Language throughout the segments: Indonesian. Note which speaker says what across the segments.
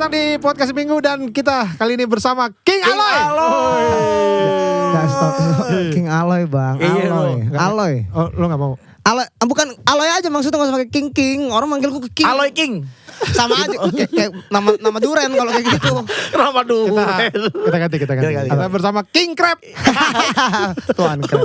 Speaker 1: datang di podcast Minggu dan kita kali ini bersama King Aloy.
Speaker 2: King Aloy bang, Aloy.
Speaker 1: Oh, lo nggak mau?
Speaker 2: Aloy, bukan Aloy aja maksudnya nggak usah pakai King. Orang manggilku King.
Speaker 3: Aloy King.
Speaker 2: Sama aja kayak nama duren kalau kayak gitu.
Speaker 3: Nama duren.
Speaker 1: Kita ganti. Kita bersama King Crab.
Speaker 2: Tuan Crab.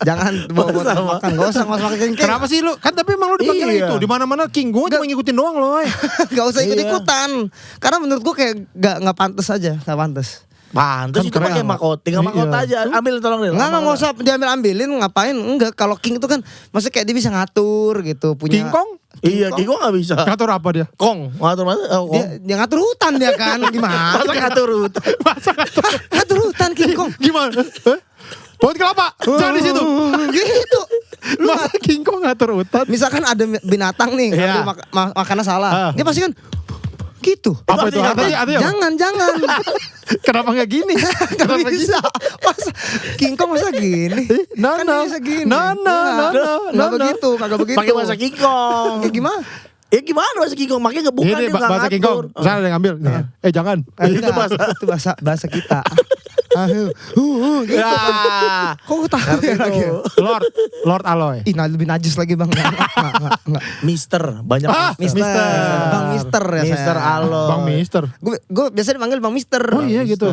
Speaker 2: Jangan bawa makan, nggak usah pakai King.
Speaker 1: Kenapa sih lu? Kan tapi emang lu dipanggil itu di mana-mana King. Gue cuma ngikutin doang loh.
Speaker 2: Nggak usah ikut-ikutan. Karena menurut gue kayak nggak pantas aja, nggak pantas.
Speaker 3: Pantes
Speaker 1: Kan
Speaker 3: itu pakai mahkota, tinggal mahkota aja. Ambil tolong deh.
Speaker 2: Nggak usah diambilin, ngapain? Enggak, kalau King itu kan maksudnya kayak dia bisa ngatur gitu, punya
Speaker 1: King Kong?
Speaker 3: Iya, King Kong nggak bisa.
Speaker 1: Ngatur apa dia?
Speaker 3: Kong, ngatur mana?
Speaker 2: Dia ngatur hutan dia kan, gimana?
Speaker 3: Masa ngatur hutan?
Speaker 2: Ngatur hutan King Kong.
Speaker 1: Gimana? Pohon kelapa? Jangan di situ.
Speaker 2: Gitu.
Speaker 1: Masa King Kong ngatur hutan?
Speaker 2: Misalkan ada binatang nih,
Speaker 1: Iya.
Speaker 2: ngambil makanan salah. Dia pasti kan gitu.
Speaker 1: Apa itu? Artinya?
Speaker 2: Jangan.
Speaker 1: Kenapa nggak gini?
Speaker 2: Gak bisa. Masa King Kong masa gini? Kan dia bisa gini. Nggak begitu, kagak begitu.
Speaker 3: Pakai bahasa King Kong.
Speaker 2: Ya gimana?
Speaker 3: Ya gimana bahasa King Kong? Makanya bukan
Speaker 1: Ini
Speaker 3: dia nggak
Speaker 1: bahasa King Kong.
Speaker 3: ngatur.
Speaker 1: Sana ada yang ngambil. Jangan.
Speaker 2: Itu bahasa kita. Gitu.
Speaker 3: Ya.
Speaker 2: Kok tahu ya lagi?
Speaker 1: Lord Aloy.
Speaker 2: Ih, lebih najis lagi bang. Enggak.
Speaker 3: Mister, banyak
Speaker 2: Mister. Bang Mister ya
Speaker 3: Mister
Speaker 2: saya.
Speaker 3: Aloy.
Speaker 1: Bang Mister.
Speaker 2: Gue biasa dipanggil Bang Mister.
Speaker 1: Oh iya gitu.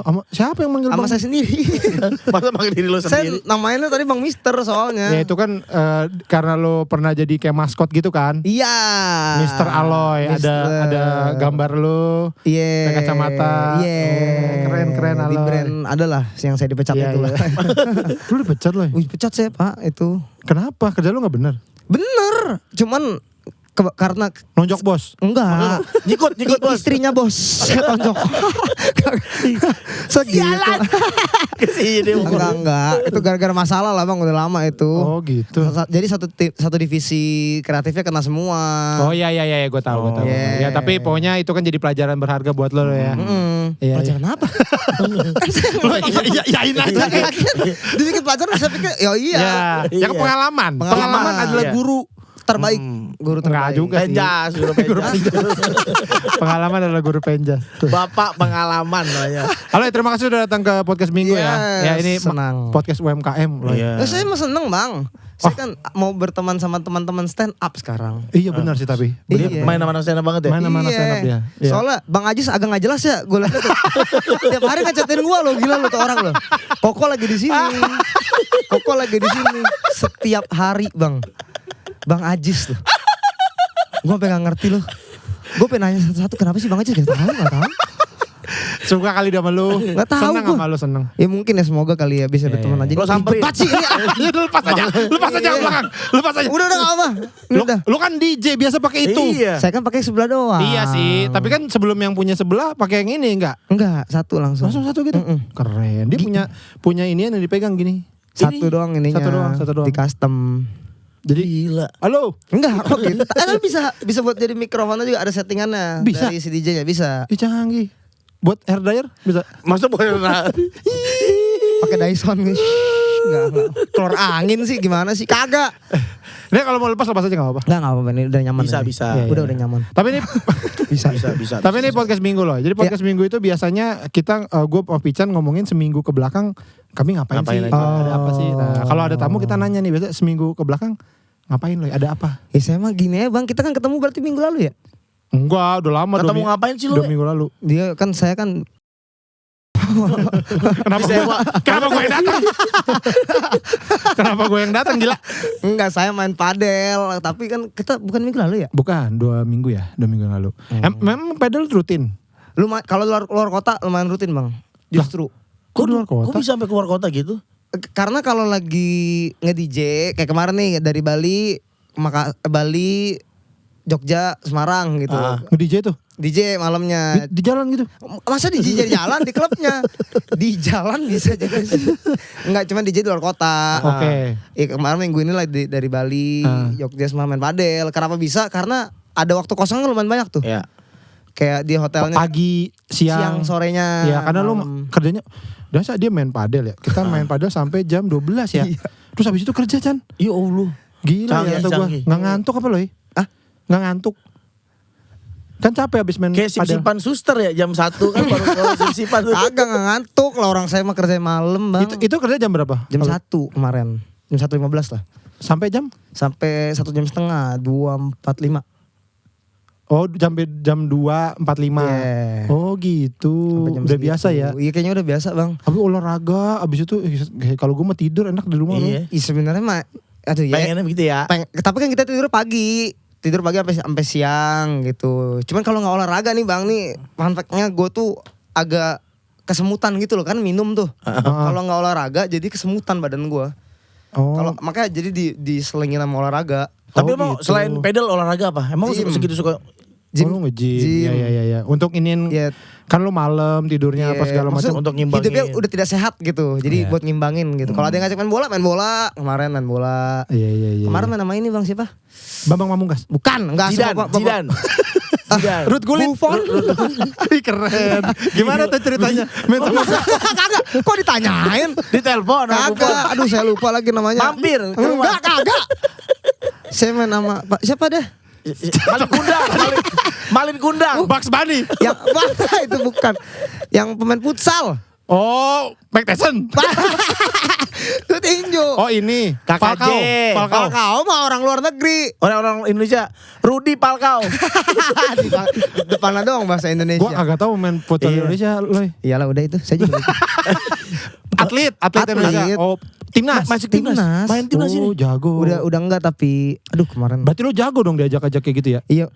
Speaker 1: Oh, siapa yang manggil
Speaker 2: Sama
Speaker 1: Bang?
Speaker 2: saya sendiri.
Speaker 3: Masa panggil diri lo
Speaker 2: Saya
Speaker 3: sendiri?
Speaker 2: namanya tadi Bang Mister soalnya.
Speaker 1: Ya itu kan karena lo pernah jadi kayak maskot gitu kan.
Speaker 2: Iya.
Speaker 1: Mister Aloy, ada gambar lo,
Speaker 2: Iya.
Speaker 1: pakai kacamata.
Speaker 2: Iya.
Speaker 1: Keren Aloy.
Speaker 2: Di brand adalah yang saya dipecat
Speaker 1: Iya,
Speaker 2: itu lah.
Speaker 1: Lu dipecat loh.
Speaker 2: Wih, pecat saya Pak itu.
Speaker 1: Kenapa? Kerja lu gak bener?
Speaker 2: Bener. Cuman karena
Speaker 1: Nonjok bos.
Speaker 2: enggak.
Speaker 3: Nyikut bos.
Speaker 2: Istrinya bos. Saya tonjok. Segitu.
Speaker 3: Kesini.
Speaker 2: Enggak. Itu gara-gara masalah lah bang, udah lama itu.
Speaker 1: Oh gitu.
Speaker 2: Jadi satu divisi kreatifnya kena semua.
Speaker 1: Oh iya gue tahu.
Speaker 2: Iya.
Speaker 1: Ya tapi pokoknya itu kan jadi pelajaran berharga buat lo ya. Iya,
Speaker 2: Pelajaran apa?
Speaker 1: Iyain aja.
Speaker 2: Dibikin pelajaran saya pikir ya iya.
Speaker 1: Ya kan pengalaman. Pengalaman adalah
Speaker 3: Iya.
Speaker 1: guru
Speaker 2: Terbaik. Guru
Speaker 1: Enggak
Speaker 2: terbaik.
Speaker 1: juga sih.
Speaker 3: Penjas, guru penjas.
Speaker 1: Pengalaman adalah guru penjas.
Speaker 3: Bapak pengalaman namanya.
Speaker 1: Halo, terima kasih sudah datang ke podcast Minggu ya. Ya ini
Speaker 2: senang.
Speaker 1: podcast UMKM loh.
Speaker 3: Iya.
Speaker 2: Saya mah seneng bang. Saya kan mau berteman sama teman-teman stand up sekarang.
Speaker 1: Iya benar sih tapi.
Speaker 2: Iya.
Speaker 3: Main nama stand up banget ya.
Speaker 1: Mana stand up dia. Iya.
Speaker 2: Soalnya Bang Ajis agak nggak jelas ya. Gue lihat tuh. Tiap hari ngechatin gue lo, gila lo tuh orang lo. Koko lagi di sini. Koko lagi di sini. Setiap hari bang. Bang Ajis loh. Gue pengen ngerti loh. Gue pengen nanya satu-satu kenapa sih Bang Ajis gak tahu.
Speaker 1: Suka kali sama lu.
Speaker 2: Gak tahu
Speaker 1: Senang
Speaker 2: gua.
Speaker 1: sama lu seneng.
Speaker 2: Ya mungkin ya semoga kali ya bisa berteman aja.
Speaker 3: Lo samperin.
Speaker 2: Ribet sih ini.
Speaker 1: Ya udah lepas aja belakang. Lepas aja.
Speaker 2: Udah gak apa. Udah.
Speaker 1: Lu kan DJ biasa pakai itu.
Speaker 3: Iya.
Speaker 2: Saya kan pakai sebelah doang.
Speaker 1: Iya sih, tapi kan sebelum yang punya sebelah pakai yang ini enggak?
Speaker 2: Enggak, satu langsung.
Speaker 1: Langsung satu gitu. Keren. Dia punya ini yang dipegang gini.
Speaker 2: Satu doang ininya.
Speaker 1: Satu doang.
Speaker 2: Di custom.
Speaker 1: Jadi
Speaker 3: Gila.
Speaker 1: halo.
Speaker 2: Enggak, kok gitu. Kan bisa buat jadi mikrofonnya juga ada settingannya.
Speaker 1: Bisa.
Speaker 2: Dari si DJ-nya bisa.
Speaker 1: Ih canggih. Buat hair dryer bisa.
Speaker 3: Masa boleh
Speaker 2: Pakai Dyson nih. Enggak. Keluar angin sih gimana sih? Kagak.
Speaker 1: Ini kalau mau lepas aja enggak apa-apa.
Speaker 2: Enggak apa-apa ini udah nyaman.
Speaker 3: Bisa,
Speaker 2: ini.
Speaker 3: bisa.
Speaker 2: Iya, udah nyaman.
Speaker 1: Tapi ini
Speaker 3: bisa.
Speaker 1: Tapi ini podcast Minggu loh. Jadi podcast Minggu itu biasanya kita gue sama Pican ngomongin seminggu ke belakang kami ngapain sih?
Speaker 3: Ngapain aja.
Speaker 1: Ada apa sih? Nah, kalau ada tamu kita nanya nih biasa seminggu ke belakang ngapain loh? Ada apa?
Speaker 2: Ya saya mah gini ya Bang, kita kan ketemu berarti minggu lalu ya?
Speaker 1: Enggak, udah lama.
Speaker 3: Ketemu ngapain sih lu?
Speaker 1: 2 minggu lalu.
Speaker 2: Dia kan saya kan
Speaker 1: Kenapa gue yang datang? Kenapa gue yang datang gila?
Speaker 2: enggak, saya main padel, tapi kan kita bukan minggu lalu ya?
Speaker 1: Bukan, 2 minggu ya, 2 minggu yang lalu. Memang pedal rutin.
Speaker 2: Kalau luar kota lumayan rutin Bang. Justru.
Speaker 1: Kok luar kota?
Speaker 3: Kok bisa sampai keluar kota gitu?
Speaker 2: Karena kalau lagi nge-DJ kayak kemarin nih dari Bali, Bali, Jogja, Semarang gitu.
Speaker 1: Nge-DJ tuh?
Speaker 2: DJ malamnya.
Speaker 1: Di jalan gitu?
Speaker 2: Masa DJ di jalan di klubnya? Di jalan bisa jadi. Enggak, cuma DJ di luar kota.
Speaker 1: Oke.
Speaker 2: Kemarin minggu ini lah dari Bali, Jogja Semarang main padel. Kenapa bisa? Karena ada waktu kosong lumayan banyak tuh.
Speaker 3: Iya.
Speaker 2: Kayak di hotelnya.
Speaker 1: Pagi, siang,
Speaker 2: sorenya.
Speaker 1: Ya karena lu kerjanya biasa dia main padel ya. Kita main padel sampai jam 12 ya. Terus habis itu kerja Chan.
Speaker 3: Ya Allah.
Speaker 1: Gila
Speaker 3: Canggih,
Speaker 1: ya kata gue.
Speaker 3: canggih.
Speaker 1: Nggak ngantuk apa lo ya? Nggak ngantuk. Kan capek abis main
Speaker 3: Kayak
Speaker 1: padel.
Speaker 3: sip-sipan suster ya jam 1 kan baru sip-sipan tuh.
Speaker 2: Kagak nggak ngantuk lah, orang saya mah kerja malam bang.
Speaker 1: Itu kerja jam berapa?
Speaker 2: Jam 1 kemarin. Jam 1.15 lah.
Speaker 1: Sampai jam?
Speaker 2: Sampai 1 jam setengah, 2.45.
Speaker 1: Oh jam 2.45.
Speaker 2: Yeah.
Speaker 1: Oh gitu.
Speaker 2: Sampai jam
Speaker 1: Udah
Speaker 2: segitu.
Speaker 1: biasa ya.
Speaker 2: Iya kayaknya udah biasa bang.
Speaker 1: Tapi olahraga abis itu kalau gue mah tidur enak di rumah.
Speaker 3: Iya.
Speaker 2: Ih sebenarnya mah, aduh ya.
Speaker 3: Pengennya begitu ya.
Speaker 2: Tapi kan kita tidur pagi sampai siang gitu. Cuman kalau nggak olahraga nih bang nih, fun fact-nya gue tuh agak kesemutan gitu loh kan minum tuh. Kalau nggak olahraga jadi kesemutan badan gue.
Speaker 1: Oh.
Speaker 2: Kalau makanya jadi diselingin sama olahraga.
Speaker 3: Tapi
Speaker 1: Oh,
Speaker 3: emang
Speaker 1: gitu.
Speaker 3: selain pedal olahraga apa? Emang
Speaker 2: Gym.
Speaker 3: segitu suka
Speaker 1: Gym. Oh, lu nge-gym. Ya. Untuk inin
Speaker 2: Iya.
Speaker 1: kan lu malam tidurnya apa
Speaker 2: Iya,
Speaker 1: segala
Speaker 2: maksud
Speaker 1: macam.
Speaker 3: untuk ngimbangin.
Speaker 2: hidupnya udah tidak sehat gitu. Jadi
Speaker 3: Iya.
Speaker 2: buat ngimbangin gitu. Kalau ada yang ngajak main bola. Kemarin main bola.
Speaker 1: Iya.
Speaker 2: Kemarin main sama ini bang siapa?
Speaker 1: Bambang Pamungkas.
Speaker 2: Bukan, enggak
Speaker 3: Zidan,
Speaker 2: sama
Speaker 3: Zidan. Zidan.
Speaker 1: Ruth Gullit.
Speaker 2: Buffon.
Speaker 1: Ih, keren. Gimana tuh ceritanya? Main sama
Speaker 2: Kagak, kok ditanyain?
Speaker 3: Di telepon sama Buffon.
Speaker 2: Kagak, aduh saya lupa lagi namanya.
Speaker 3: Mampir ke rumah.
Speaker 2: Enggak, kagak. Saya main sama Pak siapa deh?
Speaker 3: Malin Kundang, Malin Kundang.
Speaker 1: Bugs Bunny.
Speaker 2: Yang mana itu bukan. Yang pemain futsal.
Speaker 1: Oh, Mike Tyson.
Speaker 2: Itu tinju.
Speaker 1: Oh ini
Speaker 3: KKJ.
Speaker 1: Falcao.
Speaker 2: Falcao mah orang luar negeri.
Speaker 3: Orang-orang Indonesia, Rudi Palkau.
Speaker 2: Di depannya doang bahasa
Speaker 1: Gua
Speaker 2: Indonesia.
Speaker 1: agak tahu main futsal
Speaker 3: Iya.
Speaker 1: Indonesia, Loy.
Speaker 2: Iyalah udah itu, saya juga lupa.
Speaker 1: Atlet Indonesia.
Speaker 2: Atlet.
Speaker 1: Oh, timnas.
Speaker 3: Masuk timnas.
Speaker 2: Timnas.
Speaker 3: Main timnas
Speaker 1: Oh,
Speaker 3: ini.
Speaker 1: jago.
Speaker 2: Udah enggak tapi aduh kemarin.
Speaker 1: Berarti lu jago dong diajak-ajak kayak gitu ya?
Speaker 2: Iya,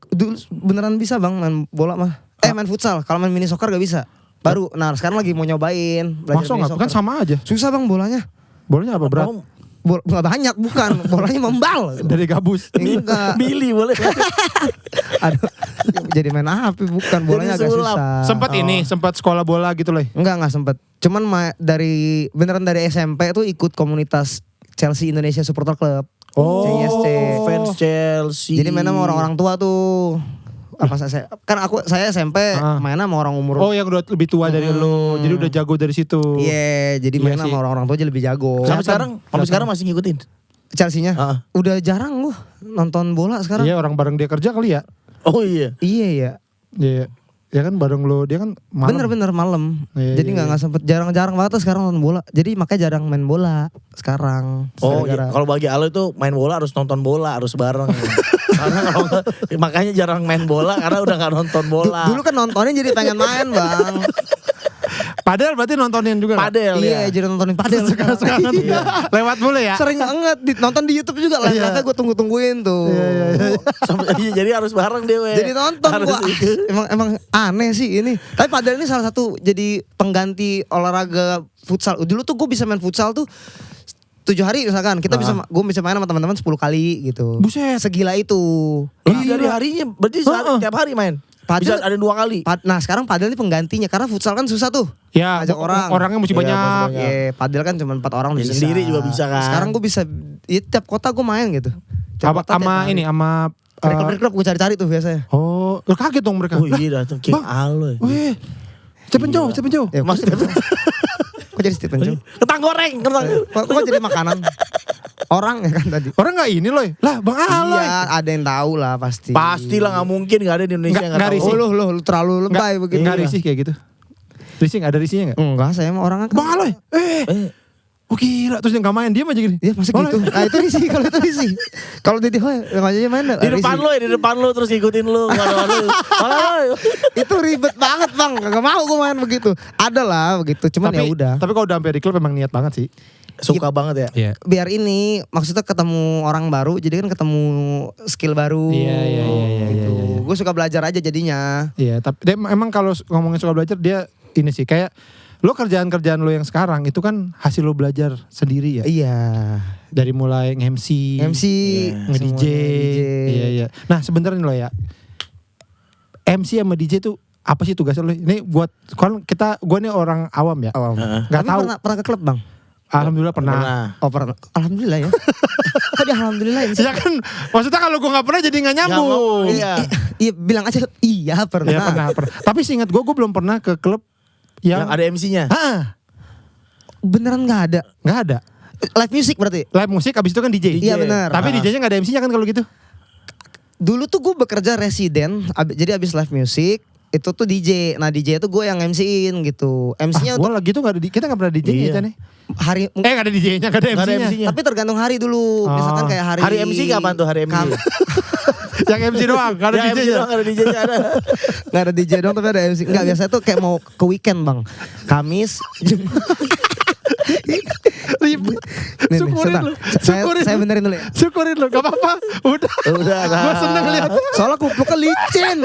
Speaker 2: dulu beneran bisa bang main bola mah. Main futsal. Kalau main mini soccer gak bisa. Baru, nah sekarang lagi mau nyobain. belajar
Speaker 1: Masa
Speaker 2: mini
Speaker 1: enggak? Kan
Speaker 2: soccer.
Speaker 1: sama aja.
Speaker 2: Susah bang bolanya.
Speaker 1: Bolanya apa berat?
Speaker 3: Kamu
Speaker 2: Nggak banyak bukan. Bolanya membal.
Speaker 1: Dari gabus.
Speaker 2: Enggak.
Speaker 3: Billy boleh.
Speaker 2: Aduh, jadi main api bukan. Bolanya
Speaker 3: Jadi
Speaker 2: agak
Speaker 3: sulap.
Speaker 2: susah.
Speaker 1: Sempat sekolah bola gitu, Loy.
Speaker 2: Enggak sempet. Cuman beneran dari SMP tuh ikut komunitas Chelsea Indonesia Supporter Club. CISC.
Speaker 3: Fans Chelsea.
Speaker 2: Jadi main sama orang-orang tua tuh. Apa saya SMP main sama orang umur.
Speaker 1: Oh, yang udah lebih tua dari lu. Jadi udah jago dari situ.
Speaker 2: Iya, jadi main
Speaker 1: Iya
Speaker 2: sama
Speaker 1: sih.
Speaker 2: orang-orang tua aja lebih jago.
Speaker 3: Sampai sekarang masih ngikutin.
Speaker 2: Chelsea-nya?
Speaker 3: Heeh.
Speaker 2: Udah jarang gua nonton bola sekarang.
Speaker 1: Iya, orang bareng dia kerja kali ya.
Speaker 3: Oh iya.
Speaker 2: Iya ya.
Speaker 1: Iya. Ya kan bareng lu, dia kan malam.
Speaker 2: Bener-bener malam.
Speaker 1: Iya,
Speaker 2: Jadi
Speaker 1: iya,
Speaker 2: nggak sempet jarang banget tuh sekarang nonton bola. Jadi makanya jarang main bola sekarang.
Speaker 3: Oh
Speaker 2: Gara-gara-
Speaker 3: iya. Kalau bagi Alo itu main bola harus nonton bola, harus bareng. Karena kalau nggak, makanya jarang main bola karena udah nggak nonton bola.
Speaker 2: Dulu kan nontonnya jadi pengen main bang.
Speaker 1: Padahal berarti nontonin juga nggak?
Speaker 3: Padel
Speaker 2: Iya
Speaker 3: ya.
Speaker 2: jadi nontonin padel sekarang. Iya.
Speaker 1: Lewat mulu ya?
Speaker 2: Sering banget nonton di YouTube juga lah.
Speaker 1: Iya.
Speaker 2: Live-nya gue tungguin tuh.
Speaker 3: Iya, jadi harus bareng deh we.
Speaker 2: Jadi nonton
Speaker 3: Harus
Speaker 2: gua. Emang aneh sih ini. Tapi padel ini salah satu jadi pengganti olahraga futsal. Dulu tuh gue bisa main futsal tuh 7 hari misalkan. Gue bisa main sama teman-teman 10 kali gitu.
Speaker 1: Buset.
Speaker 2: Segila itu.
Speaker 3: Lebih dari harinya, berarti tiap hari main.
Speaker 2: Padel-
Speaker 3: Bisa ada 2 kali.
Speaker 2: Nah sekarang padel ini penggantinya karena futsal kan susah tuh.
Speaker 1: Ya,
Speaker 2: Ajak orang.
Speaker 1: orangnya mesti
Speaker 3: Iya,
Speaker 1: banyak.
Speaker 3: mesti banyak.
Speaker 2: Iya, padel kan cuma 4 orang
Speaker 3: Ya,
Speaker 2: bisa.
Speaker 3: sendiri juga bisa kan.
Speaker 2: Sekarang gue bisa, ya, tiap kota gue main gitu. Tiap
Speaker 1: Apa
Speaker 2: kota, tiap
Speaker 1: sama
Speaker 2: hari.
Speaker 1: ini sama
Speaker 2: Klub gue cari-cari tuh biasanya.
Speaker 1: oh, lu kaget dong mereka.
Speaker 3: Oh iya datang kayak
Speaker 1: Bang.
Speaker 3: Alo.
Speaker 1: Wih. Stephen Chow.
Speaker 2: Ya,
Speaker 3: Mas
Speaker 2: kok jadi Stephen Chow?
Speaker 3: Ketang goreng, ketang.
Speaker 2: Kok jadi makanan? Orang ya kan tadi.
Speaker 1: Orang nggak ini loh. Lah, Bang Aloy.
Speaker 2: Iya, ada yang tahu lah pasti.
Speaker 3: Pastilah nggak mungkin nggak ada di Indonesia yang
Speaker 1: Nggak
Speaker 3: nggak tahu.
Speaker 1: risih.
Speaker 2: Oh lu terlalu lebay begitu.
Speaker 1: Nggak risih kayak gitu. Risih nggak ada risihnya nggak?
Speaker 2: Enggak, saya mah orangnya kan.
Speaker 1: Bang Aloy. Oh gila, terus yang gak main dia aja gini.
Speaker 2: Iya masih
Speaker 1: Aloy.
Speaker 2: gitu. Nah itu risih kalau itu risih. Kalau Didi Hoy yang aja main dah,
Speaker 3: Di depan
Speaker 2: risih.
Speaker 3: lo ya, di depan lo terus ngikutin lo.
Speaker 2: Itu ribet banget bang, gak mau gue main begitu. Ada lah begitu, cuman ya udah.
Speaker 1: Tapi kalau udah sampai di klub emang niat banget sih.
Speaker 3: Suka banget ya.
Speaker 1: Iya.
Speaker 2: Biar ini maksudnya ketemu orang baru, jadi kan ketemu skill baru.
Speaker 1: Iya.
Speaker 2: Gitu. Gue suka belajar aja jadinya.
Speaker 1: Iya, tapi dia emang kalau ngomongin soal belajar dia ini sih kayak lo kerjaan-kerjaan lo yang sekarang itu kan hasil lo belajar sendiri ya.
Speaker 2: Iya.
Speaker 1: Dari mulai nge-MC,
Speaker 2: MC,
Speaker 1: nge-DJ. Iya. Nah, sebenarnya nih lo ya. MC sama DJ tuh apa sih tugasnya lo? Ini buat kan gue nih orang awam ya.
Speaker 2: Awam.
Speaker 1: Nggak
Speaker 2: Tapi
Speaker 1: tahu.
Speaker 2: Pernah ke klub bang?
Speaker 1: Alhamdulillah pernah.
Speaker 2: Oh pernah. Alhamdulillah ya. Kok dia alhamdulillah sih?
Speaker 1: Ya kan, maksudnya kalau gue nggak pernah jadi nggak nyambung.
Speaker 3: Iya.
Speaker 2: Iya bilang aja iya pernah.
Speaker 1: Iya pernah. Tapi seingat gue belum pernah ke klub
Speaker 3: Yang
Speaker 1: yang
Speaker 3: ada MC-nya.
Speaker 2: Beneran nggak ada.
Speaker 1: nggak ada.
Speaker 2: Live music berarti?
Speaker 1: Live musik abis itu kan DJ.
Speaker 2: Iya benar.
Speaker 1: Tapi DJ-nya nggak ada MC-nya kan kalau gitu.
Speaker 2: Dulu tuh gue bekerja residen, jadi abis live music itu tuh DJ. Nah DJ itu gue yang MC-in gitu. MC-nya
Speaker 1: Gue lagi tuh kita gak pernah DJ-nya
Speaker 3: Iya.
Speaker 1: nih.
Speaker 2: hari
Speaker 1: Gak ada DJ-nya, gak ada
Speaker 3: Nggak ada
Speaker 1: MC-nya.
Speaker 3: MC-nya.
Speaker 2: tapi tergantung hari dulu. Misalkan kayak hari
Speaker 3: Hari MC kapan tuh hari MC?
Speaker 1: Yang MC doang, gak ada
Speaker 3: Ya, MC
Speaker 1: DJ-nya.
Speaker 3: doang, ada DJ-nya ada.
Speaker 2: Nggak ada DJ dong tapi ada MC. Enggak, biasanya tuh kayak mau ke weekend bang. Kamis,
Speaker 1: Ribet.
Speaker 2: Nih,
Speaker 1: Syukurin
Speaker 2: sebentar.
Speaker 1: lu.
Speaker 2: Saya benerin dulu ya.
Speaker 1: Syukurin lu, gak apa-apa. Udah.
Speaker 3: Udah.
Speaker 1: Gue seneng lihat.
Speaker 2: Soalnya kupluknya licin.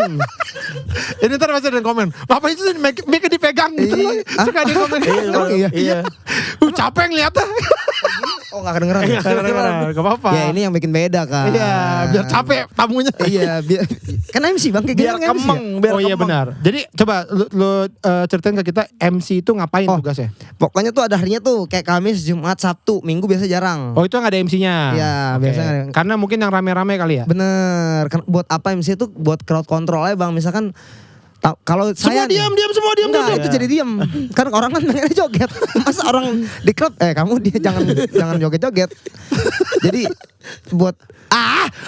Speaker 1: Ini ntar masih ada yang komen. Bapak itu mic dipegang gitu.
Speaker 2: Iya.
Speaker 1: Suka ada yang komen.
Speaker 2: Emang iya?
Speaker 3: Iya.
Speaker 1: Capek ngeliatnya.
Speaker 2: Oh nggak kedengeran ya?
Speaker 1: Gak apa-apa.
Speaker 2: Ya ini yang bikin beda kan.
Speaker 1: Iya, biar capek tamunya.
Speaker 2: Iya, biar kan MC bang kayak
Speaker 3: Biar
Speaker 2: gitu kan MC ya?
Speaker 3: kemeng, biar
Speaker 1: Oh iya
Speaker 3: kemeng.
Speaker 1: benar. Jadi coba lu ceritain ke kita MC itu ngapain
Speaker 2: Oh.
Speaker 1: tugasnya?
Speaker 2: Pokoknya tuh ada harinya tuh kayak Kamis, Jumat, Sabtu, Minggu biasa jarang.
Speaker 1: Oh itu nggak ada MC-nya.
Speaker 2: Iya,
Speaker 1: Oke.
Speaker 2: biasanya nggak ada.
Speaker 1: Karena mungkin yang rame-rame kali ya.
Speaker 2: Bener. Kan buat apa MC itu buat crowd control aja bang. Misalkan kalau
Speaker 1: Semua
Speaker 2: saya
Speaker 1: diam, semua diam.
Speaker 2: Enggak, itu jadi diam. Kan orang kan pengen joget. Masa orang di klub kamu dia jangan joget-joget. Jadi buat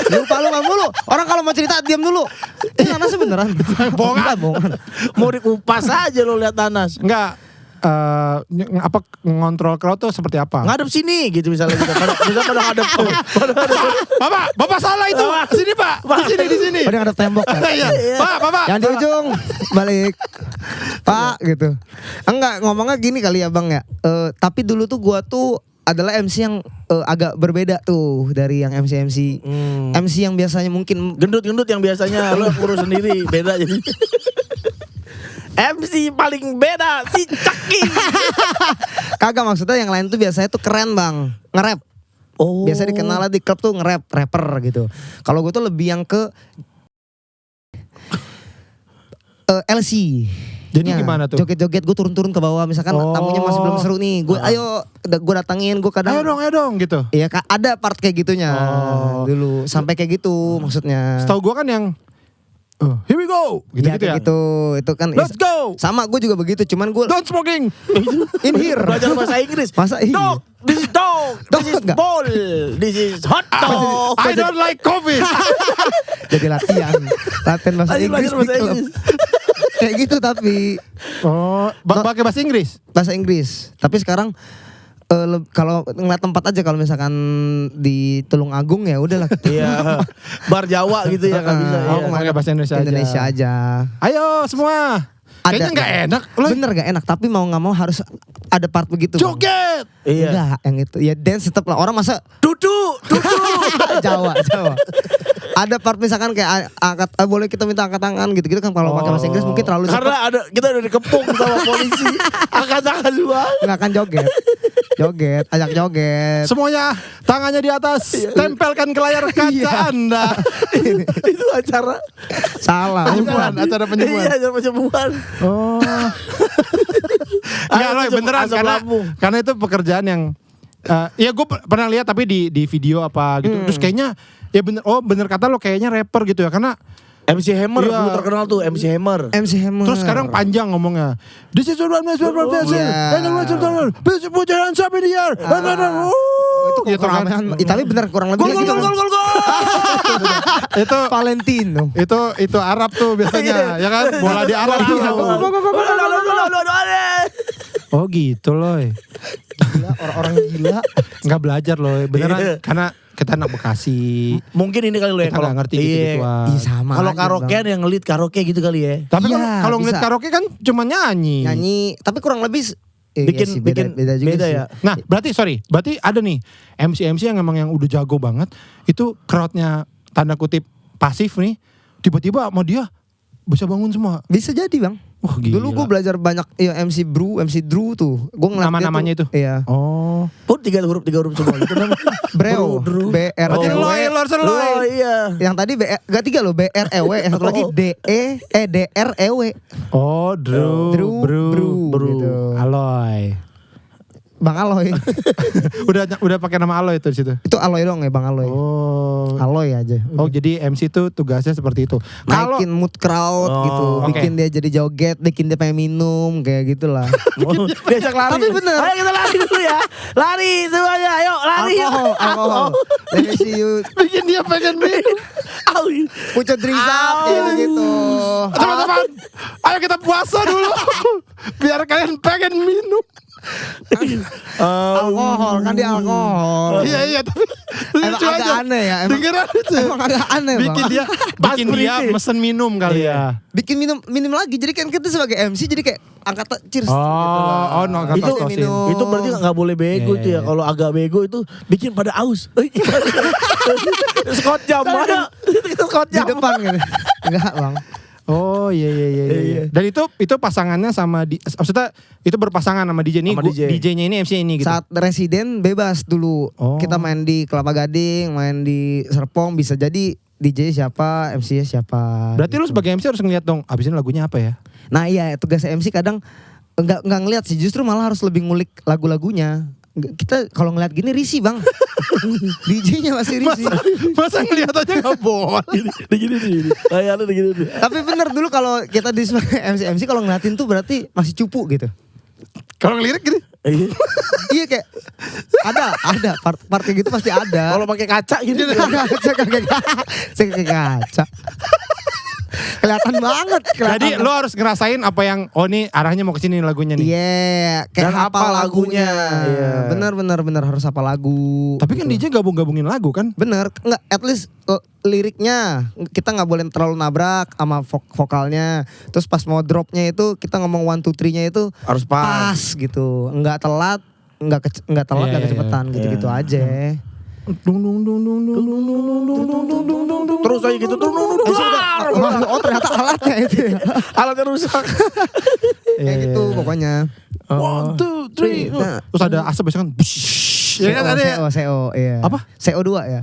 Speaker 2: lupa lu mulu. Orang kalau mau cerita diam dulu. Ini Nanas beneran. Bohongan.
Speaker 3: Mau dikupas aja lo lihat Nanas.
Speaker 1: Enggak. Apa ngontrol crowd tuh seperti apa?
Speaker 3: Ngadep sini gitu misalnya gitu. Pada ngadep.
Speaker 1: Bapak salah itu. Sini Pak. Di sini.
Speaker 2: Oh dia ngadep tembok kan.
Speaker 1: Iya. Bapak.
Speaker 2: Yang di ujung balik. Pak gitu. Enggak ngomongnya gini kali ya Bang ya. Tapi dulu tuh gua tuh adalah MC yang agak berbeda tuh dari yang MC MC yang biasanya mungkin
Speaker 3: Gendut-gendut yang biasanya lo urus sendiri beda jadi. MC paling beda si Caki.
Speaker 2: kagak, maksudnya yang lain tuh biasanya tuh keren Bang, nge-rap.
Speaker 3: Oh.
Speaker 2: Biasa dikenal di klub tuh nge-rap, rapper gitu. Kalau gue tuh lebih yang ke LC.
Speaker 1: Jadi
Speaker 2: Ya,
Speaker 1: gimana tuh?
Speaker 2: Joget-joget gue turun-turun ke bawah. Misalkan
Speaker 1: Oh.
Speaker 2: tamunya masih belum seru nih. Gue gue datangin, gue kadang
Speaker 1: Ayo dong gitu.
Speaker 2: Iya ada part kayak gitunya
Speaker 1: Oh.
Speaker 2: dulu. Sampai kayak gitu maksudnya.
Speaker 1: Setahu gua kan yang here we go gitu
Speaker 2: Iya,
Speaker 1: gitu ya.
Speaker 2: kayak gitu. Itu kan
Speaker 1: Let's go.
Speaker 2: sama gue juga begitu. Cuman gue
Speaker 1: Don't smoking.
Speaker 2: in here.
Speaker 3: Belajar bahasa Inggris.
Speaker 2: Masa iya?
Speaker 3: Dog, this is dog, this is
Speaker 2: Enggak.
Speaker 3: ball, this is hot dog.
Speaker 1: I don't like coffee.
Speaker 2: Jadi latihan bahasa
Speaker 3: Lagi
Speaker 2: Inggris
Speaker 3: belajar
Speaker 2: di
Speaker 3: bahasa
Speaker 2: klub.
Speaker 3: Inggris.
Speaker 2: Kayak gitu tapi
Speaker 1: Oh, pakai bahasa Inggris.
Speaker 2: bahasa Inggris. Tapi sekarang kalau ngeliat tempat aja, kalau misalkan di Tulung Agung ya udahlah.
Speaker 3: Iya, bar Jawa gitu ya kan bisa.
Speaker 1: Oh,
Speaker 3: Iya.
Speaker 1: pakai bahasa Indonesia aja.
Speaker 2: Indonesia aja.
Speaker 1: Ayo semua. Kayaknya nggak enak. Lo
Speaker 2: Bener gak enak, tapi mau nggak mau harus ada part begitu. Bang.
Speaker 1: joget.
Speaker 3: Iya.
Speaker 2: Enggak, yang itu ya dance tetap lah. Orang masa
Speaker 3: Duduk.
Speaker 2: Jawa. Ada part misalkan kayak boleh kita minta angkat tangan gitu-gitu kan, kalau pakai bahasa Inggris mungkin terlalu cepat.
Speaker 3: Karena kita udah dikepung sama polisi. Angkat tangan dua.
Speaker 2: Nggak akan joget. Ajak joget.
Speaker 1: Semuanya tangannya di atas. Tempelkan ke layar kaca Anda.
Speaker 3: Itu acara
Speaker 2: Salah.
Speaker 1: Penyembuhan, acara penyembuhan.
Speaker 3: Iya, acara penyembuhan.
Speaker 1: Oh. Enggak loh, beneran
Speaker 3: Asam lambung.
Speaker 1: karena itu pekerjaan yang ya gue pernah lihat tapi di video apa gitu. Terus kayaknya ya bener kata lo kayaknya rapper gitu ya, karena
Speaker 3: MC Hammer
Speaker 1: Iya.
Speaker 3: dulu terkenal tuh, MC Hammer.
Speaker 2: MC Hammer.
Speaker 1: terus sekarang panjang ngomongnya. This is what
Speaker 2: Iya.
Speaker 1: Please put your hands up in the air.
Speaker 2: itu
Speaker 1: Gitu kan.
Speaker 2: Tapi bener kurang lebih
Speaker 3: Gol
Speaker 2: gitu.
Speaker 3: gol gol gol gol.
Speaker 1: Itu
Speaker 2: Valentino.
Speaker 1: itu Arab tuh biasanya ya kan, bola di Arab tuh. Oh gitu loh.
Speaker 2: Gila, orang-orang gila.
Speaker 1: Nggak belajar loh beneran,
Speaker 3: Iya.
Speaker 1: karena kita anak Bekasi.
Speaker 3: Mungkin ini kali lo ya
Speaker 1: Kita nggak ngerti gitu-gituan.
Speaker 2: Iya sama
Speaker 3: Kalau
Speaker 2: aja,
Speaker 3: karaokean yang ngelit karaoke gitu kali ya.
Speaker 1: Tapi
Speaker 2: Iya,
Speaker 1: kan kalau ngeliat
Speaker 2: bisa.
Speaker 1: karaoke kan cuma nyanyi.
Speaker 2: Nyanyi, tapi kurang lebih
Speaker 3: Bikin-
Speaker 2: iya sih, beda juga
Speaker 3: beda
Speaker 2: sih.
Speaker 3: ya.
Speaker 1: Nah, berarti ada nih MC yang emang yang udah jago banget, itu crowdnya tanda kutip pasif nih, tiba-tiba sama dia bisa bangun semua.
Speaker 2: Bisa jadi bang.
Speaker 1: Wah gila.
Speaker 2: Dulu gue belajar banyak ya MC Drew tuh. Gue ngeliat dia
Speaker 1: Nama-namanya
Speaker 2: tuh,
Speaker 1: itu?
Speaker 2: Iya.
Speaker 1: Oh.
Speaker 3: Pun tiga huruf semua gitu namanya.
Speaker 2: Breo.
Speaker 3: Drew.
Speaker 2: B R
Speaker 1: Berarti
Speaker 2: E W.
Speaker 1: Loy, Lorsen
Speaker 3: Lo
Speaker 1: Loy.
Speaker 3: iya.
Speaker 2: Yang tadi gak tiga loh, B R E W. Yang satu lagi
Speaker 3: Oh.
Speaker 2: D R E W.
Speaker 1: Oh, Drew.
Speaker 2: Drew. Gitu.
Speaker 1: Aloy.
Speaker 2: Bang Aloy.
Speaker 1: udah pakai nama Aloy itu di situ.
Speaker 2: Itu Aloy dong ya Bang Aloy.
Speaker 1: Oh.
Speaker 2: Aloy aja.
Speaker 1: Oh, jadi MC itu tugasnya seperti itu. Kalau
Speaker 2: Naikin mood crowd
Speaker 3: Oh,
Speaker 2: gitu,
Speaker 1: oke.
Speaker 2: bikin dia jadi joget, bikin dia pengen minum, kayak gitulah.
Speaker 3: Diajak lari.
Speaker 2: Tapi bener.
Speaker 3: Ayo kita lari dulu ya. Lari semuanya. Ayo lari.
Speaker 2: Alkohol. Let me see you
Speaker 1: Bikin dia pengen minum.
Speaker 2: put your drinks up gitu.
Speaker 1: Teman-teman, ayo kita puasa dulu. Biar kalian pengen minum.
Speaker 2: Alkohol kan dia alkohol.
Speaker 1: Iya, tapi
Speaker 2: Emang
Speaker 1: lucu
Speaker 2: agak
Speaker 1: aja.
Speaker 2: aneh ya.
Speaker 1: Dengeran itu.
Speaker 2: Emang agak aneh Bang.
Speaker 1: Bikin dia mesen minum kali ya.
Speaker 2: Bikin minum lagi. Jadi kan kita sebagai MC jadi kayak angkat cheers.
Speaker 1: Oh, no,
Speaker 3: Itu
Speaker 2: minum.
Speaker 3: itu berarti nggak boleh bego
Speaker 1: Iya,
Speaker 3: itu ya.
Speaker 1: iya.
Speaker 3: Kalau agak bego itu bikin pada aus. Scott jam mana? Scott
Speaker 2: Di
Speaker 3: jam.
Speaker 2: depan gitu. Enggak Bang.
Speaker 1: Oh iya. Dan itu pasangannya sama maksudnya itu berpasangan sama DJ ini.
Speaker 3: Sama DJ.
Speaker 1: DJ-nya ini MC ini gitu.
Speaker 2: Saat residen bebas dulu.
Speaker 1: Oh.
Speaker 2: Kita main di Kelapa Gading, main di Serpong, bisa jadi DJ siapa, MC siapa.
Speaker 1: Berarti lu
Speaker 2: gitu.
Speaker 1: sebagai MC harus ngeliat dong, abis ini lagunya apa ya?
Speaker 2: Nah iya, tugas MC kadang enggak ngeliat sih, justru malah harus lebih ngulik lagu-lagunya. Kita kalau ngeliat gini risih Bang. DJ-nya masih risih.
Speaker 1: Masa ngeliat aja gak boleh.
Speaker 3: Gini. Kayak gini.
Speaker 2: Tapi bener dulu kalau kita di sebagai MC kalau ngeliatin tuh berarti masih cupu gitu.
Speaker 1: Kalau ngelirik gini.
Speaker 2: Iya kayak ada part kayak gitu pasti ada.
Speaker 3: Kalau pakai kaca gitu.
Speaker 2: Saya kayak kaca. Kelihatan banget.
Speaker 1: Jadi lo harus ngerasain apa yang ini arahnya mau ke sini lagunya nih.
Speaker 2: Iya, kayak
Speaker 3: Dan
Speaker 2: hafal
Speaker 3: hafal
Speaker 2: lagunya.
Speaker 3: lagunya. Iya.
Speaker 2: Bener harus hafal lagu.
Speaker 1: Tapi kan DJ gabung-gabungin lagu kan?
Speaker 2: Bener, enggak at least liriknya kita nggak boleh terlalu nabrak sama vokalnya. Terus pas mau dropnya itu kita ngomong 1 2 3-nya itu
Speaker 3: Harus pas.
Speaker 2: gitu. Enggak telat, enggak telat,
Speaker 1: Iya,
Speaker 2: enggak kecepatan
Speaker 3: iya.
Speaker 2: gitu-gitu aja.
Speaker 3: Terus aja gitu.
Speaker 2: Oh ternyata alatnya itu ya.
Speaker 3: Alatnya rusak.
Speaker 2: Kayak gitu pokoknya.
Speaker 3: 1 2 3.
Speaker 2: Nah,
Speaker 1: Terus ada asap biasanya kan. Ya kan ada ya?
Speaker 2: CO, iya.
Speaker 1: Apa?
Speaker 2: CO2 ya.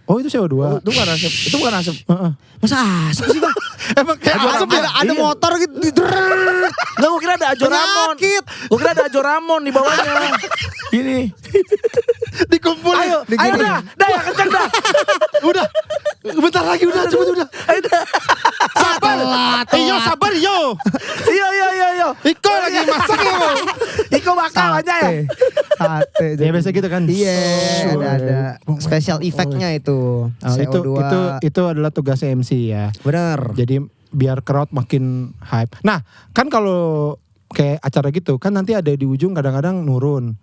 Speaker 1: Oh itu CO2.
Speaker 3: Itu bukan asap. Itu bukan asap.
Speaker 1: Heeh.
Speaker 2: Masa asap sih Bang?
Speaker 1: Emang kayak asap ya?
Speaker 2: Ada motor gitu.
Speaker 3: Enggak, gua kira ada Ajoramon.
Speaker 2: Penyakit.
Speaker 3: Gua kira ada Ajoramon di bawahnya. Gini.
Speaker 1: Dikumpulin.
Speaker 3: Ayo dah ya kencang dah.
Speaker 1: Udah. Bentar lagi udah cepet udah.
Speaker 3: Ayo dah.
Speaker 1: Sabar. Iyo sabar yo.
Speaker 3: Iya.
Speaker 1: Iko lagi masak yo.
Speaker 3: Iko bakal aja ya.
Speaker 2: Sate.
Speaker 1: Ya biasa gitu kan.
Speaker 2: Iya, ada special effect-nya itu. CO2.
Speaker 1: Itu adalah tugas MC ya.
Speaker 2: Bener.
Speaker 1: Jadi biar crowd makin hype. Nah, kan kalau kayak acara gitu kan nanti ada di ujung kadang-kadang nurun.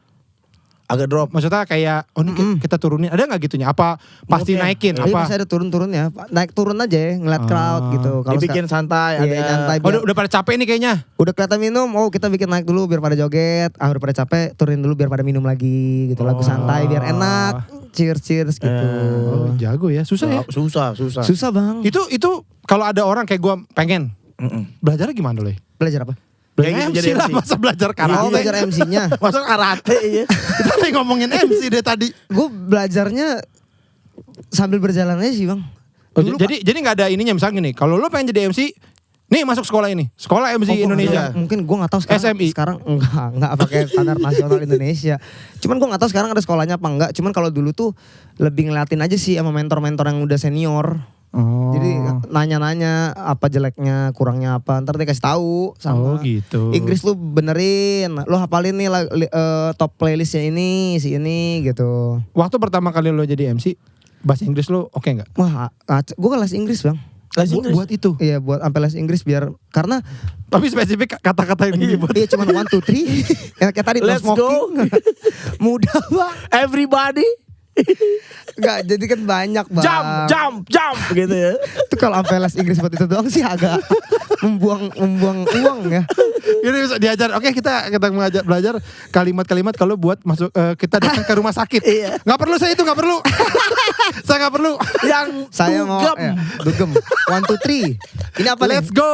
Speaker 3: Agak drop.
Speaker 1: Maksudnya kayak ini kita turunin. Ada nggak gitunya? Apa pasti
Speaker 3: Moodnya.
Speaker 1: naikin?
Speaker 2: Iya
Speaker 1: Apa?
Speaker 2: masih ada turun-turunnya. Naik turun aja ya, ngeliat crowd gitu. Kalau
Speaker 3: Dibikin santai
Speaker 2: iya,
Speaker 3: ada.
Speaker 2: nyantai.
Speaker 1: Oh, udah pada capek nih kayaknya.
Speaker 2: Udah kelihatan minum, kita bikin naik dulu biar pada joget. Udah pada capek, turunin dulu biar pada minum lagi gitu. Lagu santai biar enak. Cheers gitu.
Speaker 1: Oh, jago ya. Susah ya.
Speaker 3: Susah.
Speaker 2: Susah Bang.
Speaker 1: Itu kalau ada orang kayak gua pengen belajarnya gimana loh?
Speaker 2: Belajar apa?
Speaker 1: Belajar
Speaker 3: Kayak gitu
Speaker 1: MC
Speaker 3: jadi
Speaker 1: lah,
Speaker 3: MC.
Speaker 1: masa belajar karate.
Speaker 2: Oh belajar MC-nya.
Speaker 3: Masa karate ya.
Speaker 1: Kita lagi ngomongin MC deh tadi.
Speaker 2: Gue belajarnya sambil berjalan aja sih Bang.
Speaker 1: Oh,
Speaker 2: Dulu,
Speaker 1: jadi nggak ada ininya misalnya gini. Kalau lo pengen jadi MC, nih masuk sekolah ini, sekolah MC Indonesia.
Speaker 2: Mungkin gue nggak tahu sekarang.
Speaker 1: SMI.
Speaker 2: Sekarang enggak pakai standar nasional Indonesia. Cuman gue nggak tahu sekarang ada sekolahnya apa enggak. Cuman kalau dulu tuh lebih ngeliatin aja sih sama mentor-mentor yang udah senior.
Speaker 1: Oh.
Speaker 2: Jadi nanya-nanya apa jeleknya, kurangnya apa. Ntar dia kasih tahu sama.
Speaker 1: Oh gitu.
Speaker 2: Inggris lu benerin, lu hafalin nih top playlistnya ini, si ini gitu.
Speaker 1: Waktu pertama kali lo jadi MC, bahasa Inggris lo oke nggak?
Speaker 2: Wah, gue kan les Inggris Bang.
Speaker 3: Les Inggris?
Speaker 1: Buat itu.
Speaker 2: Iya buat sampai les Inggris biar karena
Speaker 1: Tapi spesifik kata-kata yang dibuat.
Speaker 2: iya cuma 1 2 3 kayak tadi no
Speaker 3: Let's go.
Speaker 2: smoking. Mudah Bang.
Speaker 3: Everybody.
Speaker 2: Enggak, jadi kan banyak Bang.
Speaker 3: Jump gitu ya.
Speaker 2: Itu kalau sampai les Inggris buat itu doang sih agak membuang uang ya.
Speaker 1: Ini bisa diajar. Oke, kita belajar kalimat-kalimat kalau buat masuk kita datang ke rumah sakit.
Speaker 3: Iya.
Speaker 1: Nggak perlu saya itu nggak perlu. Saya nggak perlu.
Speaker 3: Yang
Speaker 2: Saya mau
Speaker 3: dugem.
Speaker 2: dugem. 1 2 3. Ini apa
Speaker 1: Let's
Speaker 2: nih?
Speaker 1: go.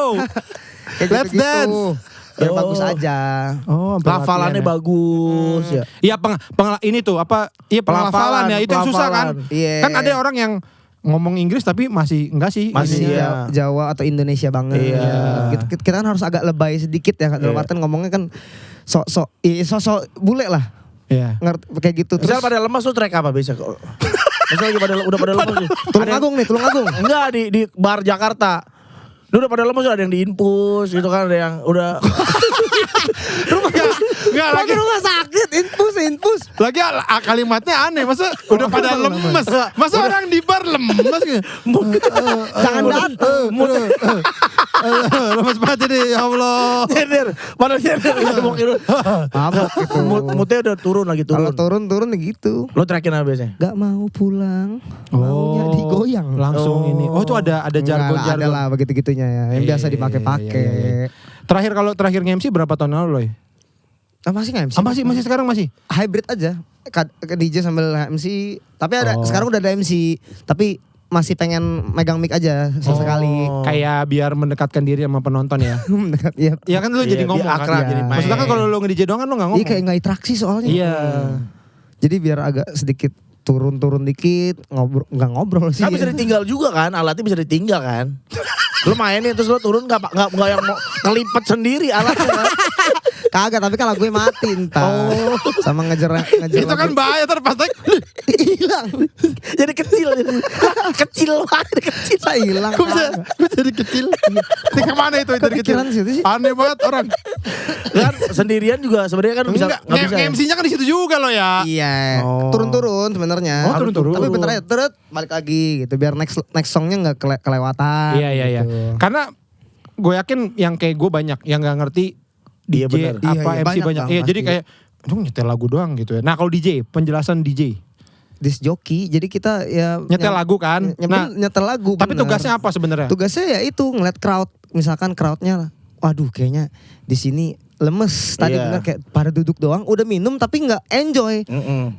Speaker 2: Kayak
Speaker 1: Let's
Speaker 2: gitu-gitu.
Speaker 1: dance.
Speaker 2: Biar
Speaker 3: Oh.
Speaker 2: bagus aja.
Speaker 1: Oh,
Speaker 3: Lafalannya bagus ya.
Speaker 1: Iya ini tuh apa? Iya pelafalan ya itu yang susah kan.
Speaker 3: Pelafalan.
Speaker 2: Iya.
Speaker 1: Kan ada orang yang ngomong Inggris tapi masih enggak sih.
Speaker 3: Masih
Speaker 1: ininya.
Speaker 3: iya.
Speaker 2: Jawa atau Indonesia banget.
Speaker 3: Iya.
Speaker 2: Kita kan harus agak lebay sedikit ya. Dalam
Speaker 3: Iya.
Speaker 2: artian ngomongnya kan sok-sok bule lah.
Speaker 1: Iya.
Speaker 2: Ngerti kayak gitu.
Speaker 3: Misal
Speaker 2: Terus
Speaker 3: pada lemas tuh track apa bisa? Misal lagi udah pada lemas nih.
Speaker 2: Tulung
Speaker 3: Ada yang-
Speaker 2: Agung nih, Tulung Agung.
Speaker 3: Enggak di bar Jakarta. Dia udah pada lemas, ada yang diinfus gitu kan, ada yang udah
Speaker 1: Enggak lagi.
Speaker 2: rumah sakit, infus.
Speaker 1: Lagi kalimatnya aneh. Masa udah pada lemes. Masa orang di bar lemes gitu.
Speaker 2: Jangan datang.
Speaker 1: Lemes banget ini, ya Allah.
Speaker 3: Nyender, mana nyender?
Speaker 2: Mabok gitu.
Speaker 3: Moodnya udah turun lagi
Speaker 2: Kalau
Speaker 3: turun.
Speaker 2: turun ya gitu.
Speaker 3: Lo teriakin apa biasanya?
Speaker 2: Gak mau pulang, maunya digoyang.
Speaker 1: Langsung ini. Oh itu ada
Speaker 2: Enggak lah,
Speaker 1: jargon-jargon.
Speaker 2: ada lah begitu-gitunya ya. Yang biasa
Speaker 1: Iya,
Speaker 2: dipakai-pakai.
Speaker 1: iya. Terakhir nge-MC berapa tahun lalu loh?
Speaker 2: Masih nggak MC?
Speaker 1: Masih sekarang masih?
Speaker 2: Hybrid aja. Ke DJ sambil MC. Tapi ada
Speaker 1: Oh.
Speaker 2: sekarang udah ada MC. Tapi masih pengen megang mic aja sesekali.
Speaker 1: Kayak biar mendekatkan diri sama penonton ya.
Speaker 2: Mendekat, iya.
Speaker 1: Iya kan lu jadi
Speaker 3: Iya,
Speaker 1: ngomong
Speaker 3: biar akrab,
Speaker 1: kan.
Speaker 3: jadi main.
Speaker 1: Maksudnya kan kalau lu nge-DJ doang kan lu gak ngomong.
Speaker 2: Iya kayak nggak interaksi soalnya.
Speaker 1: Iya.
Speaker 2: Jadi biar agak sedikit turun dikit, nggak ngobrol sih.
Speaker 3: Kan bisa ditinggal juga kan, alatnya bisa ditinggal kan. Lu mainin terus lu turun nggak yang mau ngelipet sendiri alatnya kan.
Speaker 2: Kagak, tapi kan lagunya mati entar. Sama ngejer
Speaker 1: Itu kan bahaya ntar pas naik.
Speaker 2: hilang.
Speaker 3: Jadi kecil, kecil banget, kecil.
Speaker 2: Saya hilang.
Speaker 1: Gue jadi kecil. Ini kemana itu
Speaker 2: Kok
Speaker 1: jadi kecil?
Speaker 2: pikiran situ sih?
Speaker 1: Aneh banget orang.
Speaker 3: Kan sendirian juga sebenarnya kan bisa
Speaker 1: Enggak,
Speaker 3: nggak bisa. Ya?
Speaker 1: MC-nya kan di situ juga loh ya.
Speaker 2: Iya,
Speaker 3: Oh.
Speaker 2: turun-turun sebenarnya.
Speaker 1: Oh, turun-turun.
Speaker 2: Tapi bentar aja, balik lagi gitu biar next songnya nggak kelewatan.
Speaker 1: Iya.
Speaker 2: gitu.
Speaker 1: Karena gue yakin yang kayak gue banyak yang gak ngerti
Speaker 3: Iya,
Speaker 1: DJ
Speaker 3: bener.
Speaker 1: apa
Speaker 2: Iya,
Speaker 1: MC banyak.
Speaker 2: banyak,
Speaker 1: Iya,
Speaker 2: Bang,
Speaker 1: jadi
Speaker 2: pasti.
Speaker 1: kayak aduh nyetel lagu doang gitu ya. Nah, kalau DJ, penjelasan DJ.
Speaker 2: Disc jockey, jadi kita ya
Speaker 1: Nyetel lagu kan. Nah,
Speaker 2: nyetel lagu.
Speaker 1: tapi
Speaker 2: bener.
Speaker 1: tugasnya apa sebenarnya?
Speaker 2: Tugasnya ya itu ngeliat crowd, misalkan crowdnya, waduh kayaknya di sini lemes. Tadi
Speaker 3: Iya.
Speaker 2: bener kayak pada duduk doang, udah minum tapi nggak enjoy.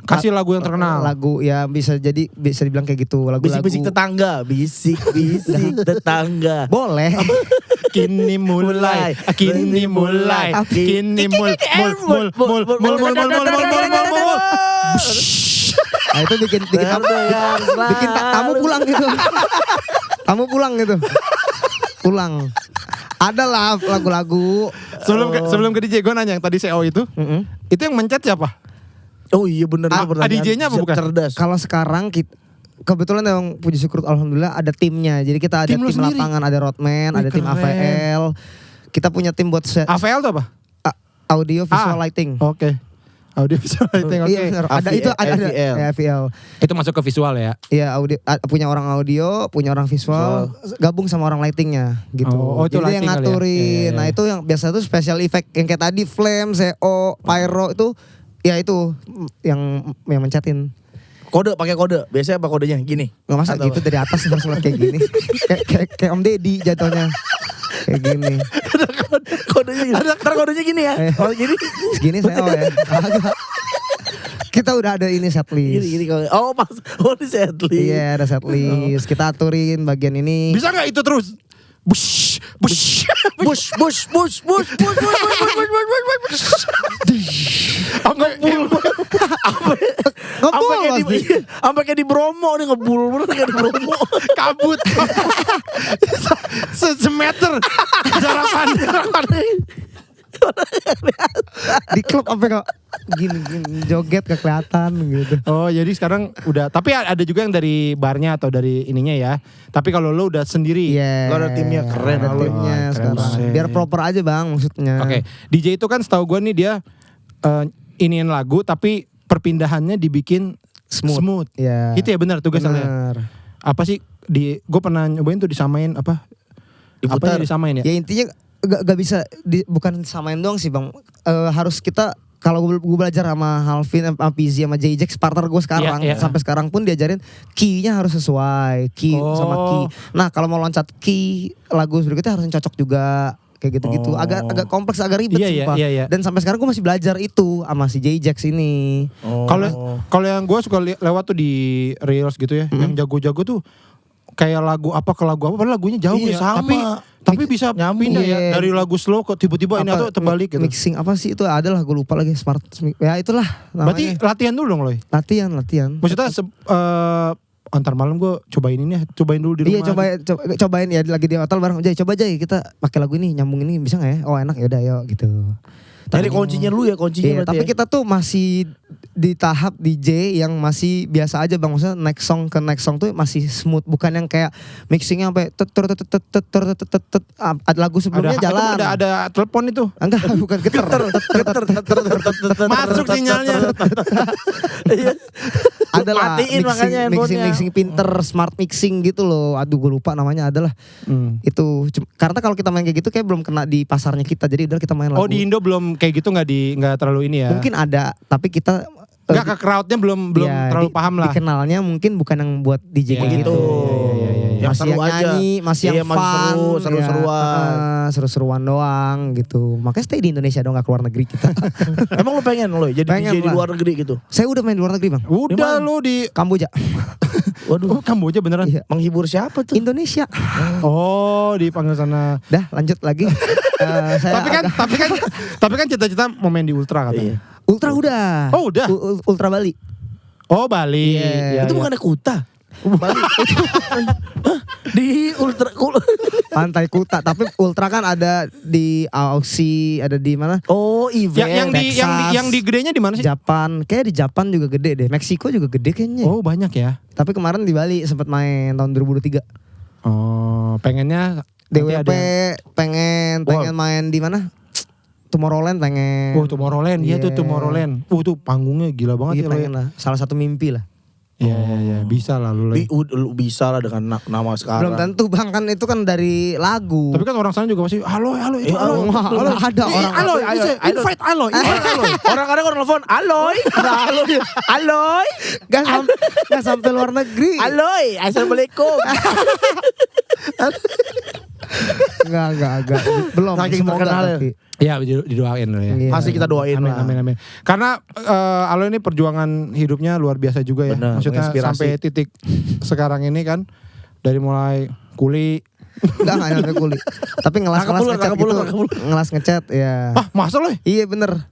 Speaker 1: Kasih lagu yang terkenal.
Speaker 2: Lagu ya bisa dibilang kayak gitu. Lagu-lagu.
Speaker 3: Bisik-bisik tetangga, bisik-bisik tetangga.
Speaker 2: Boleh.
Speaker 1: Kini mulai, kini mulai, kini mul.
Speaker 2: Nah itu bikin tamu pulang gitu. Tamu pulang gitu. Pulang. Ada lah lagu-lagu.
Speaker 1: Sebelum ke DJ gue nanya yang tadi CO itu yang mencet siapa?
Speaker 3: Oh iya bener itu pertanyaan.
Speaker 1: DJ-nya apa bukan?
Speaker 3: Cerdas.
Speaker 2: Kalau sekarang kebetulan emang puji syukur alhamdulillah ada timnya. Jadi kita ada
Speaker 1: Tim
Speaker 2: tim
Speaker 1: lu sendiri?
Speaker 2: lapangan, ada roadman,
Speaker 1: Wih,
Speaker 2: ada tim
Speaker 1: keren.
Speaker 2: AVL. Kita punya tim buat
Speaker 1: AVL tuh apa?
Speaker 2: audio visual lighting.
Speaker 1: Oke. Audio visual lighting, oke.
Speaker 2: Iya benar. Ada itu ada
Speaker 3: AVL.
Speaker 2: ya, AVL.
Speaker 1: Itu masuk ke visual ya?
Speaker 2: Iya punya orang audio, punya orang visual, gabung sama orang lightingnya gitu.
Speaker 1: Oh, itu
Speaker 2: Jadi
Speaker 1: lighting
Speaker 2: yang
Speaker 1: kali ya?
Speaker 2: ngaturin.
Speaker 1: Iya.
Speaker 2: Nah itu yang biasa tuh special effect yang kayak tadi flame, CO, pyro itu ya itu yang mencetin.
Speaker 3: Kode pakai kode. Biasanya apa kodenya? Gini.
Speaker 2: Nggak masa
Speaker 3: Atau
Speaker 2: gitu dari atas harus ngeliat kayak gini. kayak Om Deddy jatuhnya. Kayak gini.
Speaker 3: Kodenya gini. Ntar kodenya gini ya. Kalau gini.
Speaker 2: Segini saya ya. Agak. Kita udah ada ini setlist.
Speaker 3: Gini kalau. Oh pas. Oh di setlist.
Speaker 2: Iya ada setlist. Kita aturin bagian ini.
Speaker 1: Bisa nggak itu terus? Bush.
Speaker 3: Bush.
Speaker 2: Ngebul pasti.
Speaker 3: Sampai kayak di Bromo nih ngebul bener kayak di Bromo.
Speaker 1: Kabut. Semeter jarak pandang.
Speaker 2: Di klub sampai kok gini joget ke kelihatan gitu.
Speaker 1: Oh jadi sekarang udah. Tapi ada juga yang dari barnya atau dari ininya ya. Tapi kalau lo udah sendiri.
Speaker 2: Iya.
Speaker 3: Lo ada timnya, keren
Speaker 2: Ada
Speaker 3: lo.
Speaker 2: timnya
Speaker 1: Keren
Speaker 2: sekarang.
Speaker 1: banget.
Speaker 2: Biar proper aja bang maksudnya.
Speaker 1: Oke, DJ itu kan setahu gue nih dia iniin lagu tapi perpindahannya dibikin smooth.
Speaker 2: Iya.
Speaker 1: Itu ya benar tugasnya.
Speaker 2: Benar.
Speaker 1: Apa sih gue pernah nyobain tuh disamain apa?
Speaker 3: Diputar.
Speaker 1: Apanya disamain ya?
Speaker 2: Ya intinya gak bisa bukan samain doang sih bang. Harus kita kalau gue belajar sama Halvin, sama Pizzy, sama JJX partner gue sekarang
Speaker 1: Iya, iya.
Speaker 2: sampai sekarang pun diajarin key-nya harus sesuai sama key. Nah kalau mau loncat key lagu berikutnya harus cocok juga kayak gitu-gitu. Agak kompleks, agak ribet
Speaker 1: Iya,
Speaker 2: sumpah.
Speaker 1: iya.
Speaker 2: Dan sampai sekarang gue masih belajar itu sama si JJX ini.
Speaker 1: Kalau yang gue suka lewat tuh di Reels gitu ya, yang jago-jago tuh kayak lagu apa ke lagu apa, padahal lagunya jauh
Speaker 3: Iya,
Speaker 1: ya.
Speaker 3: sama.
Speaker 1: Tapi bisa
Speaker 3: Nyambung.
Speaker 1: pindah ya
Speaker 2: Iya.
Speaker 1: dari lagu slow ke tiba-tiba ini
Speaker 2: Apa,
Speaker 1: atau terbalik gitu.
Speaker 2: Mixing apa sih itu adalah gue lupa lagi ya itulah
Speaker 1: Berarti
Speaker 2: namanya.
Speaker 1: latihan dulu dong Loy.
Speaker 2: Latihan.
Speaker 1: Maksudnya antar malam gue cobain ini ya, cobain dulu di rumah.
Speaker 2: Iya cobain ya lagi di hotel bareng Jay, coba Jay kita pakai lagu ini nyambung ini bisa nggak ya? Oh enak ya udah yuk gitu.
Speaker 3: Tadi kuncinya lu ya, kuncinya
Speaker 2: Iya,
Speaker 3: berarti
Speaker 2: tapi
Speaker 3: ya.
Speaker 2: kita tuh masih di tahap DJ yang masih biasa aja bang. Maksudnya next song ke next song tuh masih smooth, bukan yang kayak mixingnya sampai lagu sebelumnya jalan.
Speaker 1: Ada telepon itu.
Speaker 2: Enggak, bukan geter.
Speaker 1: Masuk sinyalnya.
Speaker 2: Ada lah
Speaker 3: Matiin makanya handphonenya.
Speaker 2: mixing pinter, smart mixing gitu loh. Aduh gue lupa namanya, adalah itu. Karena kalau kita main kayak gitu kayak belum kena di pasarnya kita. Jadi udah kita main lagu.
Speaker 1: Oh di Indo belum kayak gitu, nggak terlalu ini ya?
Speaker 2: Mungkin ada, tapi kita
Speaker 1: Nggak ke crowdnya belum
Speaker 2: ya,
Speaker 1: terlalu paham lah.
Speaker 2: Dikenalnya mungkin bukan yang buat DJ
Speaker 1: Ya,
Speaker 2: kayak gitu.
Speaker 3: Yang
Speaker 2: Masih
Speaker 3: seru
Speaker 2: yang
Speaker 3: aja.
Speaker 2: nyanyi, masih
Speaker 3: Iya,
Speaker 2: yang
Speaker 3: masih
Speaker 2: fun,
Speaker 3: seru-seruan.
Speaker 2: seru-seruan doang gitu. Makanya stay di Indonesia dong, gak keluar negeri kita.
Speaker 3: Emang lu pengen lo jadi
Speaker 2: Pengen
Speaker 3: DJ di
Speaker 2: lah.
Speaker 3: luar negeri gitu?
Speaker 2: Saya udah main di luar negeri bang.
Speaker 1: Udah lu di
Speaker 2: Kamboja.
Speaker 3: Waduh,
Speaker 1: Kamboja beneran.
Speaker 2: Iya.
Speaker 3: menghibur siapa tuh?
Speaker 2: Indonesia.
Speaker 1: Oh dipanggil sana.
Speaker 2: Dah lanjut lagi. Saya
Speaker 1: Tapi kan cita-cita mau main di Ultra katanya.
Speaker 3: Iya.
Speaker 2: Ultra udah.
Speaker 1: Oh, udah?
Speaker 2: Ultra Bali.
Speaker 1: Oh Bali.
Speaker 2: Iya.
Speaker 1: Ya,
Speaker 3: Itu
Speaker 1: ya.
Speaker 3: bukannya Kuta? Bali. Hah? Di Ultra
Speaker 2: Pantai Kuta. Tapi Ultra kan ada di Aussie, ada di mana?
Speaker 3: Oh, event.
Speaker 1: Yang di gedenya di mana sih?
Speaker 2: Japan. Kayak di Japan juga gede deh. Meksiko juga gede kayaknya.
Speaker 1: Oh banyak ya.
Speaker 2: Tapi kemarin di Bali sempat main tahun 2023.
Speaker 1: Oh pengennya nanti
Speaker 2: DWP
Speaker 1: ada-
Speaker 2: pengen main di mana? Tomorrowland pengen.
Speaker 1: Oh Tomorrowland, iya tuh
Speaker 2: Iya.
Speaker 1: Tomorrowland. Tuh panggungnya gila banget
Speaker 2: Iya
Speaker 1: ya lo
Speaker 2: pengen
Speaker 1: ya.
Speaker 2: lah. Salah satu mimpi lah.
Speaker 1: Iya, bisa lah lu.
Speaker 3: Lu bisa lah dengan nama sekarang.
Speaker 2: Belum tentu bang, kan itu kan dari lagu.
Speaker 1: Tapi kan orang sana juga masih halo itu
Speaker 3: halo.
Speaker 1: halo.
Speaker 2: Ada orang.
Speaker 1: Aloy, invite Aloy.
Speaker 3: Orang kadang orang telepon, Aloy, Aloy,
Speaker 2: Gak sampai luar negeri.
Speaker 3: Aloy, assalamualaikum.
Speaker 2: Enggak. Belum.
Speaker 3: Saking
Speaker 2: Semoga
Speaker 3: terkenal ya.
Speaker 2: tapi.
Speaker 1: Iya didoain lo ya.
Speaker 2: Iya.
Speaker 3: Pasti kita doain
Speaker 1: Amin,
Speaker 3: lah.
Speaker 1: amin. Karena Aloy ini perjuangan hidupnya luar biasa juga ya.
Speaker 3: Benar,
Speaker 1: Maksudnya
Speaker 3: menginspirasi.
Speaker 1: sampai titik sekarang ini kan dari mulai kuli.
Speaker 2: Enggak nyampe kulit. Tapi ngelas ngecat gitu. Ngelas ngecat ya.
Speaker 1: Ah masa lo?
Speaker 2: Iya bener.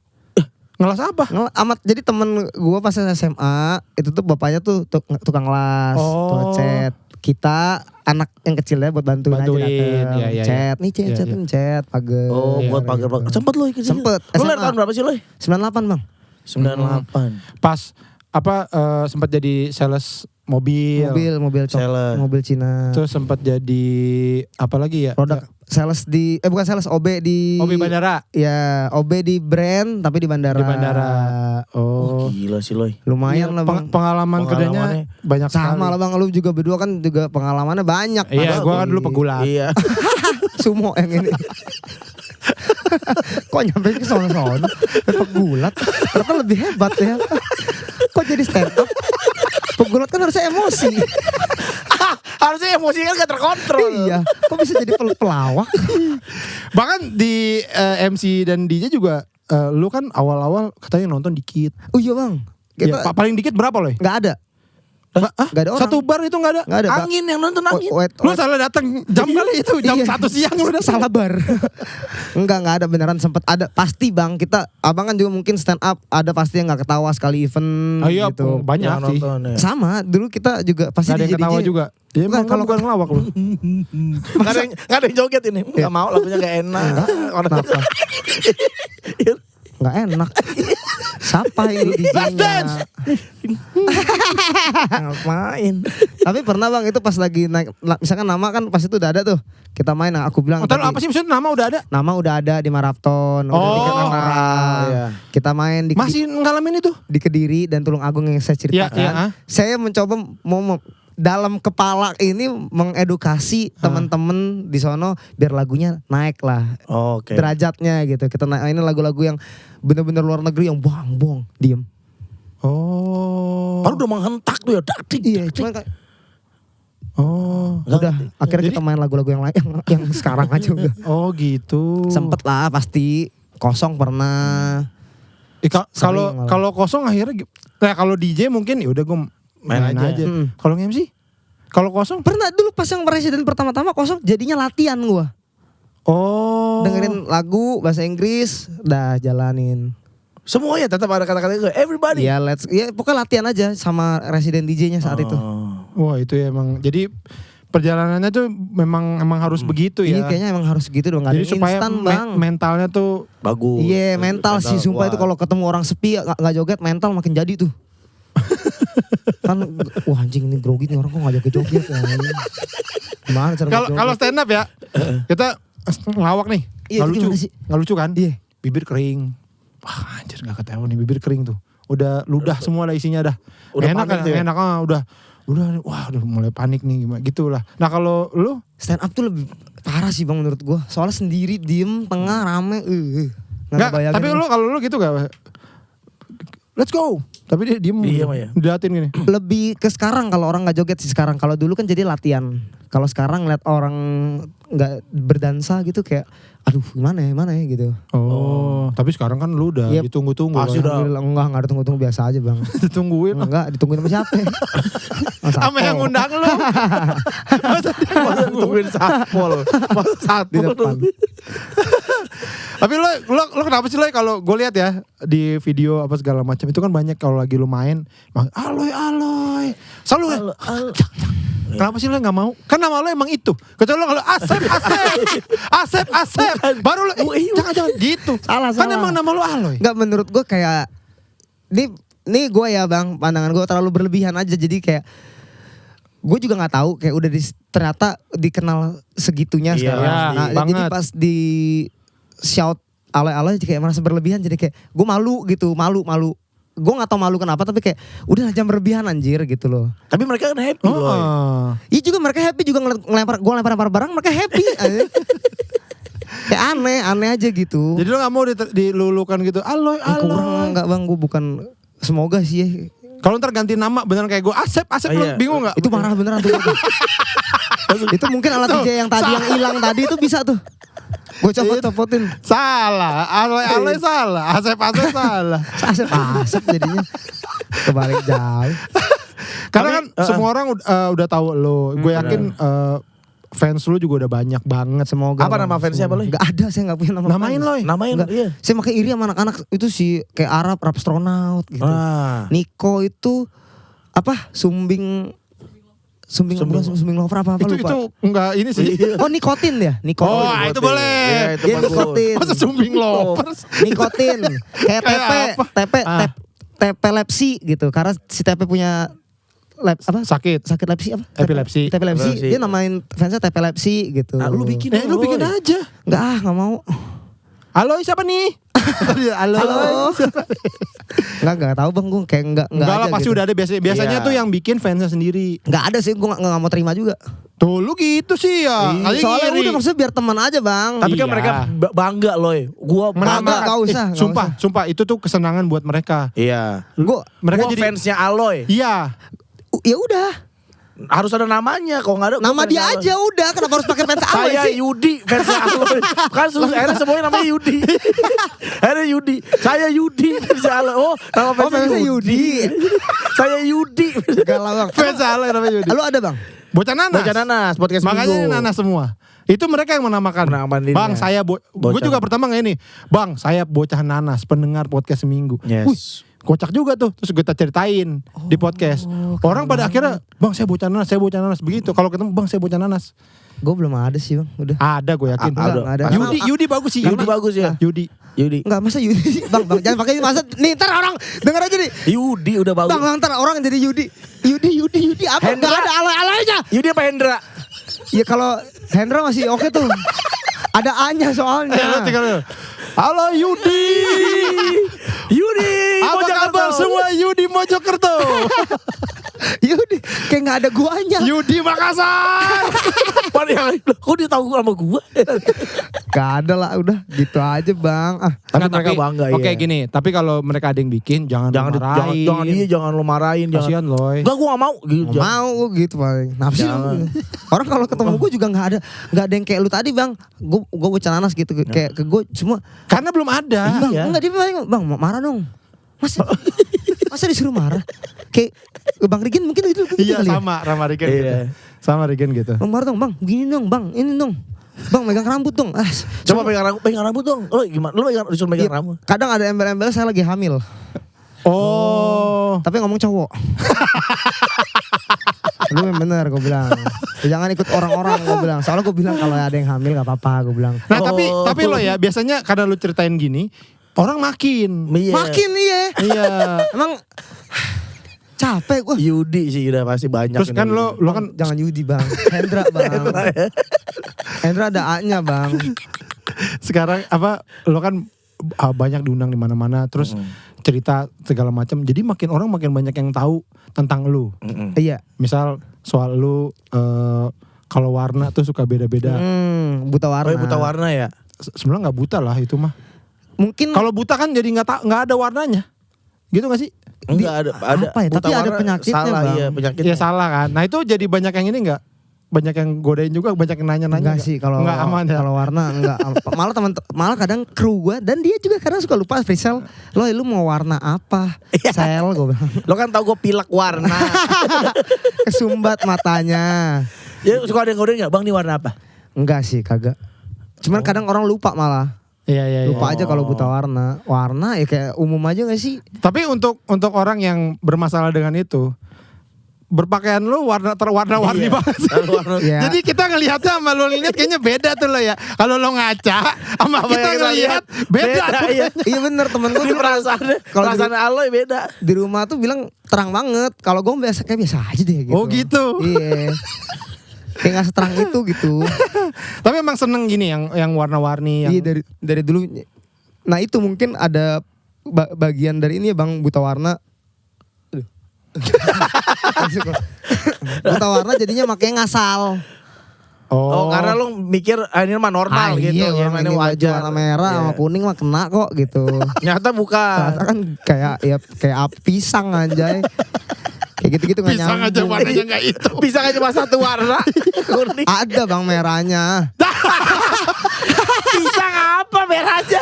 Speaker 1: Ngelas apa?
Speaker 2: Amat, jadi temen gue pas SMA itu tuh bapaknya tuh tukang las,
Speaker 1: Oh.
Speaker 2: tukang cat. Kita anak yang kecil ya buat bantuin aja dateng.
Speaker 1: iya.
Speaker 2: Cat, nih
Speaker 1: Iya,
Speaker 2: cat, cat, pagar.
Speaker 3: Oh,
Speaker 1: Iya,
Speaker 3: buat
Speaker 1: iya.
Speaker 3: pagar. Sempet lo ikut sini?
Speaker 2: Sempet,
Speaker 3: Lu lahir
Speaker 2: SMA.
Speaker 3: tahun berapa sih lo?
Speaker 2: 98 bang.
Speaker 3: 98.
Speaker 1: Pas sempat jadi sales mobil.
Speaker 2: Mobil
Speaker 3: Sales.
Speaker 2: mobil Cina.
Speaker 1: Terus sempat jadi apa lagi ya?
Speaker 2: Produk sales di bukan sales, OB di
Speaker 1: Mobil bandara.
Speaker 2: Ya, OB di brand tapi di bandara.
Speaker 1: Di bandara. Oh.
Speaker 3: Gila sih lo.
Speaker 2: Lumayan lah bang.
Speaker 1: Pengalaman kerjanya banyak sekali.
Speaker 2: Sama lah bang, lu juga berdua kan juga pengalamannya banyak.
Speaker 1: Iya,
Speaker 2: Pasti.
Speaker 1: gua kan dulu pegulat.
Speaker 3: Iya.
Speaker 2: Sumo yang ini. Kok nyampe ke sono-sono? Pegulat. Ternyata lebih hebat ya. Kok jadi stand up? Pegulat kan harusnya emosi.
Speaker 3: Harusnya emosinya gak terkontrol.
Speaker 2: Iya. Kok bisa jadi pelawak?
Speaker 1: Bahkan di MC dan DJ juga lu kan awal-awal katanya nonton dikit.
Speaker 2: Oh iya bang.
Speaker 1: Ya, paling dikit berapa loh?
Speaker 2: Nggak ada. Nggak ada orang.
Speaker 1: Satu bar itu nggak ada.
Speaker 2: Nggak ada. Bang.
Speaker 3: Angin yang nonton angin.
Speaker 1: Lu salah datang jam kali itu jam
Speaker 2: Iya.
Speaker 1: 1 siang udah
Speaker 2: Salah bar. Enggak ada, beneran sempet ada. Pasti bang, kita abang kan juga mungkin stand up ada pasti yang nggak ketawa sekali event
Speaker 1: Oh iya,
Speaker 2: gitu.
Speaker 1: banyak
Speaker 3: Yang
Speaker 1: sih.
Speaker 3: nonton ya.
Speaker 2: Sama, dulu kita juga pasti
Speaker 1: Gak ada yang
Speaker 2: DJ.
Speaker 1: ketawa juga. Ya
Speaker 2: Bukan,
Speaker 1: emang kalau bukan ngelawak lu.
Speaker 3: Gak ada yang joget ini. Gak mau lagunya gak enak.
Speaker 2: Kenapa? Nggak enak. Siapa ini DJ-nya?
Speaker 3: Ngapain?
Speaker 2: Tapi pernah bang, itu pas lagi naik, misalkan nama kan pas itu udah ada tuh. Kita main, nah aku bilang
Speaker 1: Ntar
Speaker 2: tadi,
Speaker 1: apa sih maksudnya nama udah ada?
Speaker 2: nama udah ada di Marathon, udah
Speaker 1: Oh,
Speaker 2: dikenal orang.
Speaker 3: iya.
Speaker 2: Kita main di
Speaker 1: Masih ngalamin itu?
Speaker 2: di Kediri dan Tulung Agung yang saya ceritakan.
Speaker 1: Iya, iya.
Speaker 2: Saya mencoba dalam kepala ini mengedukasi teman-teman di sono biar lagunya naik lah
Speaker 3: Oke.
Speaker 2: derajatnya gitu. Kita ini lagu-lagu yang bener-bener luar negeri yang buang-buang, diem.
Speaker 1: Oh.
Speaker 3: Baru udah menghentak tuh ya. Dak-dik,
Speaker 2: Iya,
Speaker 3: dak-dik.
Speaker 2: cuman kayak
Speaker 1: Oh.
Speaker 2: udah akhirnya
Speaker 1: Jadi-
Speaker 2: kita main lagu-lagu yang lain yang sekarang aja udah.
Speaker 1: Oh gitu.
Speaker 2: Sempet lah pasti, kosong pernah.
Speaker 1: Kalau
Speaker 2: Sering malah.
Speaker 1: kalau kosong akhirnya kalau DJ mungkin ya udah gue main aja.
Speaker 2: Mm.
Speaker 1: Kalau MC? Kalau kosong?
Speaker 2: Pernah dulu pas yang presiden pertama-tama kosong jadinya latihan gua.
Speaker 1: Oh.
Speaker 2: Dengerin lagu bahasa Inggris, dah jalanin.
Speaker 3: Semuanya tetap ada kata-kata itu. Everybody.
Speaker 2: Ya pokoknya latihan aja sama residen DJ-nya saat itu.
Speaker 3: Oh.
Speaker 1: Wah itu ya emang. Jadi perjalanannya tuh memang harus begitu
Speaker 2: Iya
Speaker 1: ya.
Speaker 2: kayaknya emang harus gitu dong. Gak ada
Speaker 1: Jadi supaya
Speaker 2: instan bang.
Speaker 1: mentalnya tuh
Speaker 3: Bagus.
Speaker 2: Iya mental sih sumpah itu kalau ketemu orang sepi gak joget mental makin jadi tuh. Kan wah anjing ini grogi nih orang kok gak joget-joget ya. Gimana cara
Speaker 1: kalau stand up ya kita ngelawak nih.
Speaker 2: Iya,
Speaker 1: Nggak
Speaker 2: itu
Speaker 1: lucu.
Speaker 2: gimana sih?
Speaker 1: Nggak lucu kan?
Speaker 2: Iya.
Speaker 1: Bibir kering. Wah anjir gak ketahuan nih bibir kering tuh. Udah ludah semua lah isinya dah.
Speaker 3: Udah
Speaker 1: Enak
Speaker 3: panik
Speaker 1: kan?
Speaker 3: tuh ya?
Speaker 1: Enak udah mulai panik nih gitulah. Nah kalau lu
Speaker 2: stand up tuh lebih parah sih bang menurut gua. Soalnya sendiri diem tengah rame.
Speaker 1: nggak,
Speaker 2: kebayangin
Speaker 1: tapi
Speaker 2: gua.
Speaker 1: lu kalau lu gitu gak? Let's go. Tapi dia diem
Speaker 3: Diem aja.
Speaker 1: diliatin gini.
Speaker 2: Lebih ke sekarang kalau orang nggak joget sih sekarang. Kalau dulu kan jadi latihan. Kalau sekarang lihat orang nggak berdansa gitu kayak, aduh gimana ya gitu.
Speaker 1: Oh, tapi sekarang kan lu udah
Speaker 2: Iya.
Speaker 1: ditunggu-tunggu.
Speaker 3: Pasti
Speaker 1: kan?
Speaker 3: udah.
Speaker 2: Alhamdulillah, enggak ada tunggu-tunggu biasa aja bang.
Speaker 1: Ditungguin.
Speaker 2: Enggak ditungguin sama siapa?
Speaker 1: Sama yang undang lu.
Speaker 3: Masa tungguin satpol. Masa
Speaker 2: Di
Speaker 3: satpol.
Speaker 2: depan.
Speaker 1: Tapi lo kenapa sih lo kalau gue lihat ya di video apa segala macam itu kan banyak kalau lagi lu main, aloy. Selalu ya. Kenapa sih lo nggak mau? Kan nama lo emang itu. Kecuali lo kalau Asep. Baru lo jangan gitu.
Speaker 2: Salah.
Speaker 1: Kan emang nama lo Aloy.
Speaker 2: Enggak menurut gue kayak ini gue ya bang, pandangan gue terlalu berlebihan aja jadi kayak gue juga nggak tahu kayak udah ternyata dikenal segitunya
Speaker 3: Iya,
Speaker 2: sekarang. Nah,
Speaker 1: banget.
Speaker 2: jadi pas di shout alay-alay kayak merasa berlebihan jadi kayak gue malu gitu, malu. Gue nggak tahu malu kenapa tapi kayak udah jam berlebihan anjir gitu loh.
Speaker 3: Tapi mereka kan happy loh.
Speaker 2: Iya juga mereka happy juga gue lempar barang mereka happy. Kayak aneh aja gitu.
Speaker 1: Jadi lo nggak mau dilulukan gitu, Aloy.
Speaker 2: Kurang enggak bang, gue bukan semoga sih ya.
Speaker 1: Kalau ntar ganti nama beneran kayak gue Asep lo
Speaker 3: Iya.
Speaker 1: bingung nggak?
Speaker 2: Itu marah beneran tuh. Itu mungkin alat DJ yang tadi yang hilang tadi itu bisa tuh. Gue copotin.
Speaker 1: Salah, Aloy salah, Asep salah.
Speaker 2: Asep jadinya kebalik jauh.
Speaker 1: Karena kan semua orang udah tahu lo. Gue yakin fans lu juga udah banyak banget.
Speaker 2: Semoga.
Speaker 3: Apa nama fansnya apa lo?
Speaker 2: Gak ada, saya gak punya nama.
Speaker 1: Namain
Speaker 2: fans.
Speaker 1: Loy.
Speaker 3: Namain
Speaker 2: Enggak.
Speaker 3: iya.
Speaker 2: Saya makin iri sama anak-anak itu sih kayak Arab astronaut gitu. Niko itu apa? Sumbing lover apa
Speaker 1: Itu
Speaker 2: lupa.
Speaker 1: enggak ini sih.
Speaker 2: Oh nikotin ya? Nikotin.
Speaker 1: Oh, itu boleh.
Speaker 3: Iya, itu
Speaker 2: Dia
Speaker 3: bagus.
Speaker 2: nikotin.
Speaker 1: Masa sumbing lovers?
Speaker 2: Nikotin. Kayak
Speaker 1: Kayak apa?
Speaker 2: TP lepsi gitu. Karena si TP punya
Speaker 1: Sakit.
Speaker 2: sakit lepsi apa?
Speaker 1: Epilepsi.
Speaker 2: Epilepsi. Dia namain fansnya TP lepsi gitu.
Speaker 3: Nah, lu bikin
Speaker 1: Lu bikin aja.
Speaker 2: Enggak mau.
Speaker 1: Aloy siapa nih?
Speaker 2: Halo. Enggak tahu bang, gue kayak enggak
Speaker 1: Enggak lah
Speaker 2: aja
Speaker 1: pasti
Speaker 2: gitu.
Speaker 1: udah ada biasanya
Speaker 3: Iya.
Speaker 1: tuh yang bikin fansnya sendiri.
Speaker 2: Enggak ada sih, gue enggak mau terima juga.
Speaker 1: Tuh lu gitu sih ya. Kali
Speaker 2: Soalnya
Speaker 1: ngiri.
Speaker 2: udah maksudnya biar teman aja bang.
Speaker 3: Tapi kan
Speaker 1: Iya.
Speaker 3: mereka bangga loh. Gua
Speaker 2: Menambah. Nggak usah, nggak
Speaker 1: Sumpah itu tuh kesenangan buat mereka.
Speaker 3: Iya.
Speaker 1: Mereka
Speaker 3: Gua
Speaker 1: jadi
Speaker 3: fansnya Aloy.
Speaker 1: Iya.
Speaker 2: Ya udah,
Speaker 3: Harus ada namanya. Kalau nggak ada. gua
Speaker 2: nama
Speaker 3: fans
Speaker 2: dia
Speaker 3: Aloy.
Speaker 2: aja udah. Kenapa harus pakai fans Aloy
Speaker 3: Saya
Speaker 2: sih?
Speaker 3: Yudi fansnya Aloy. Kan akhirnya semuanya namanya Yudi. Akhirnya Yudi. Saya Yudi fansnya Aloy. Oh nama fansnya
Speaker 2: fansnya
Speaker 3: Yudi. Saya Yudi.
Speaker 2: Galau bang.
Speaker 1: Fans Aloy namanya Yudi.
Speaker 2: Lu ada bang?
Speaker 1: Bocah nanas.
Speaker 3: Bocah Nanas podcast
Speaker 1: Makanya
Speaker 3: minggu.
Speaker 1: nanas semua. Itu mereka yang menamakan.
Speaker 3: Menamakan dirinya.
Speaker 1: Bang saya gue
Speaker 3: Bocah.
Speaker 1: juga pertama nggak ini. Bang saya bocah nanas pendengar podcast seminggu.
Speaker 3: Yes.
Speaker 1: Wih, kocak juga tuh. Terus gue ceritain di podcast. Orang pada akhirnya bang saya bocah nanas begitu. Kalau ketemu bang saya bocah nanas.
Speaker 2: Gue belum ada sih bang. Udah.
Speaker 1: Ada gue yakin.
Speaker 2: Nggak ada.
Speaker 1: Yudi bagus sih.
Speaker 3: Yudi bagus ya.
Speaker 1: Yudi.
Speaker 3: Yudi.
Speaker 2: Enggak masa Yudi sih. Bang jangan pakai masa. Nih ntar orang denger aja nih.
Speaker 3: Yudi udah bagus.
Speaker 2: Bang ntar orang jadi Yudi. Yudi apa?
Speaker 3: Hendra.
Speaker 2: Enggak ada alay-alaynya.
Speaker 3: Yudi apa Hendra?
Speaker 2: Ya kalau Hendra masih oke tuh. Ada A-nya soalnya.
Speaker 1: Halo Yudi.
Speaker 3: Yudi.
Speaker 1: Apa kabar semua Yudi Mojokerto?
Speaker 2: Yudi kayak nggak ada guanya.
Speaker 1: Yudi Makassar.
Speaker 3: Padahal kok dia tahu sama gua?
Speaker 2: Gak ada lah udah gitu aja bang.
Speaker 3: Tapi
Speaker 1: Nggak,
Speaker 3: mereka bangga ya.
Speaker 1: Oke gini, tapi kalau mereka ada yang bikin jangan marahin.
Speaker 3: jangan lo marahin.
Speaker 1: Kasihan loy.
Speaker 3: Enggak gua gak mau. Gitu,
Speaker 2: Nggak mau gitu paling. Nafsu.
Speaker 3: Jangan.
Speaker 2: Orang kalau ketemu gue juga nggak ada yang kayak lu tadi bang. Gue bocah nanas gitu kayak ke gue semua.
Speaker 1: Karena belum ada.
Speaker 2: Bang
Speaker 3: Iya.
Speaker 2: enggak dia paling bang marah dong. Masa disuruh marah? Kayak Bang Rigen mungkin itu
Speaker 1: Iya
Speaker 2: kali ya?
Speaker 1: sama Rama Regen
Speaker 3: Iya.
Speaker 1: gitu. Sama Regen gitu.
Speaker 2: Bang marah dong bang. Gini dong bang. Ini dong. Bang megang rambut dong.
Speaker 3: Coba pegang rambut dong. Lo gimana? Lo disuruh pegang
Speaker 2: Iya,
Speaker 3: rambut.
Speaker 2: kadang ada embel-embel saya lagi hamil.
Speaker 1: Oh.
Speaker 2: Tapi ngomong cowok. Lu yang bener gue bilang. Jangan ikut orang-orang gue bilang. Soalnya gue bilang kalau ada yang hamil gak apa-apa gue bilang.
Speaker 1: Nah tapi lo ya biasanya karena lu ceritain gini, orang makin.
Speaker 3: Iya.
Speaker 2: Makin iya.
Speaker 1: Iya.
Speaker 2: Emang capek gue.
Speaker 3: Yudi sih udah pasti banyak.
Speaker 1: Terus kan lo kan
Speaker 2: Jangan Yudi bang. Hendra bang. Hendra ada A-nya bang.
Speaker 1: sekarang apa lo kan banyak diundang di mana-mana terus cerita segala macam. Jadi makin orang makin banyak yang tahu tentang lu.
Speaker 2: Iya.
Speaker 1: Misal soal lu kalau warna tuh suka beda-beda.
Speaker 2: Buta warna.
Speaker 3: Oh, buta warna ya?
Speaker 1: Sebenarnya nggak buta lah itu mah.
Speaker 2: Mungkin
Speaker 1: Kalau buta kan jadi nggak ada warnanya. Gitu gak sih?
Speaker 3: Enggak ada.
Speaker 2: apa ya?
Speaker 3: buta
Speaker 2: Tapi ada
Speaker 3: warna
Speaker 2: penyakitnya,
Speaker 3: salah,
Speaker 2: Bang.
Speaker 3: Iya, penyakitnya.
Speaker 1: Ya salah kan. Nah itu jadi banyak yang ini nggak? Banyak yang godain juga, banyak yang nanya-nanya.
Speaker 2: enggak sih kalau
Speaker 1: nggak aman ya.
Speaker 2: Kalau warna enggak. Malah kadang kru gue dan dia juga kadang suka lupa Frisel. Lu mau warna apa? Sel gue bilang.
Speaker 3: Lo kan tau gue pilek warna.
Speaker 2: Kesumbat matanya.
Speaker 3: Ya suka ada yang godain gak? Bang ini warna apa?
Speaker 2: Enggak sih kagak. Cuman kadang orang lupa malah.
Speaker 1: Iya.
Speaker 2: Lupa aja kalau buta warna. Warna ya kayak umum aja gak sih?
Speaker 1: Tapi untuk orang yang bermasalah dengan itu, berpakaian lu warna-warni banget.
Speaker 2: Iya.
Speaker 1: Jadi kita ngelihatnya sama lu lihat kayaknya beda tuh lo ya. Kalau lo ngaca sama
Speaker 3: Apa
Speaker 1: kita
Speaker 3: yang kita
Speaker 1: ngelihat
Speaker 3: lihat,
Speaker 1: beda.
Speaker 3: iya.
Speaker 2: Iya bener temen gue
Speaker 3: Ini perasaan Aloy beda.
Speaker 2: di rumah tuh bilang terang banget. Kalau gue kayak biasa aja deh gitu.
Speaker 1: Oh gitu.
Speaker 2: Iya. Kayak gak seterang itu gitu.
Speaker 1: Tapi emang seneng gini yang warna-warni yang
Speaker 2: Iya dari dulu. Nah itu mungkin ada bagian dari ini ya bang, buta warna. Buta warna jadinya makanya ngasal.
Speaker 3: Oh, karena lu mikir ini mah normal gitu.
Speaker 2: Iya,
Speaker 3: Ya,
Speaker 2: orang
Speaker 3: ini
Speaker 2: ini
Speaker 3: wajar.
Speaker 2: warna merah sama kuning mah kena kok gitu.
Speaker 3: Nyata bukan.
Speaker 2: Ternyata kan kayak pisang anjay. Kayak gitu-gitu gak
Speaker 1: pisang aja
Speaker 2: nyambung.
Speaker 1: warnanya nggak itu.
Speaker 3: Bisa aja cuma satu warna. Kuning.
Speaker 2: Ada bang merahnya.
Speaker 3: Pisang apa merah aja?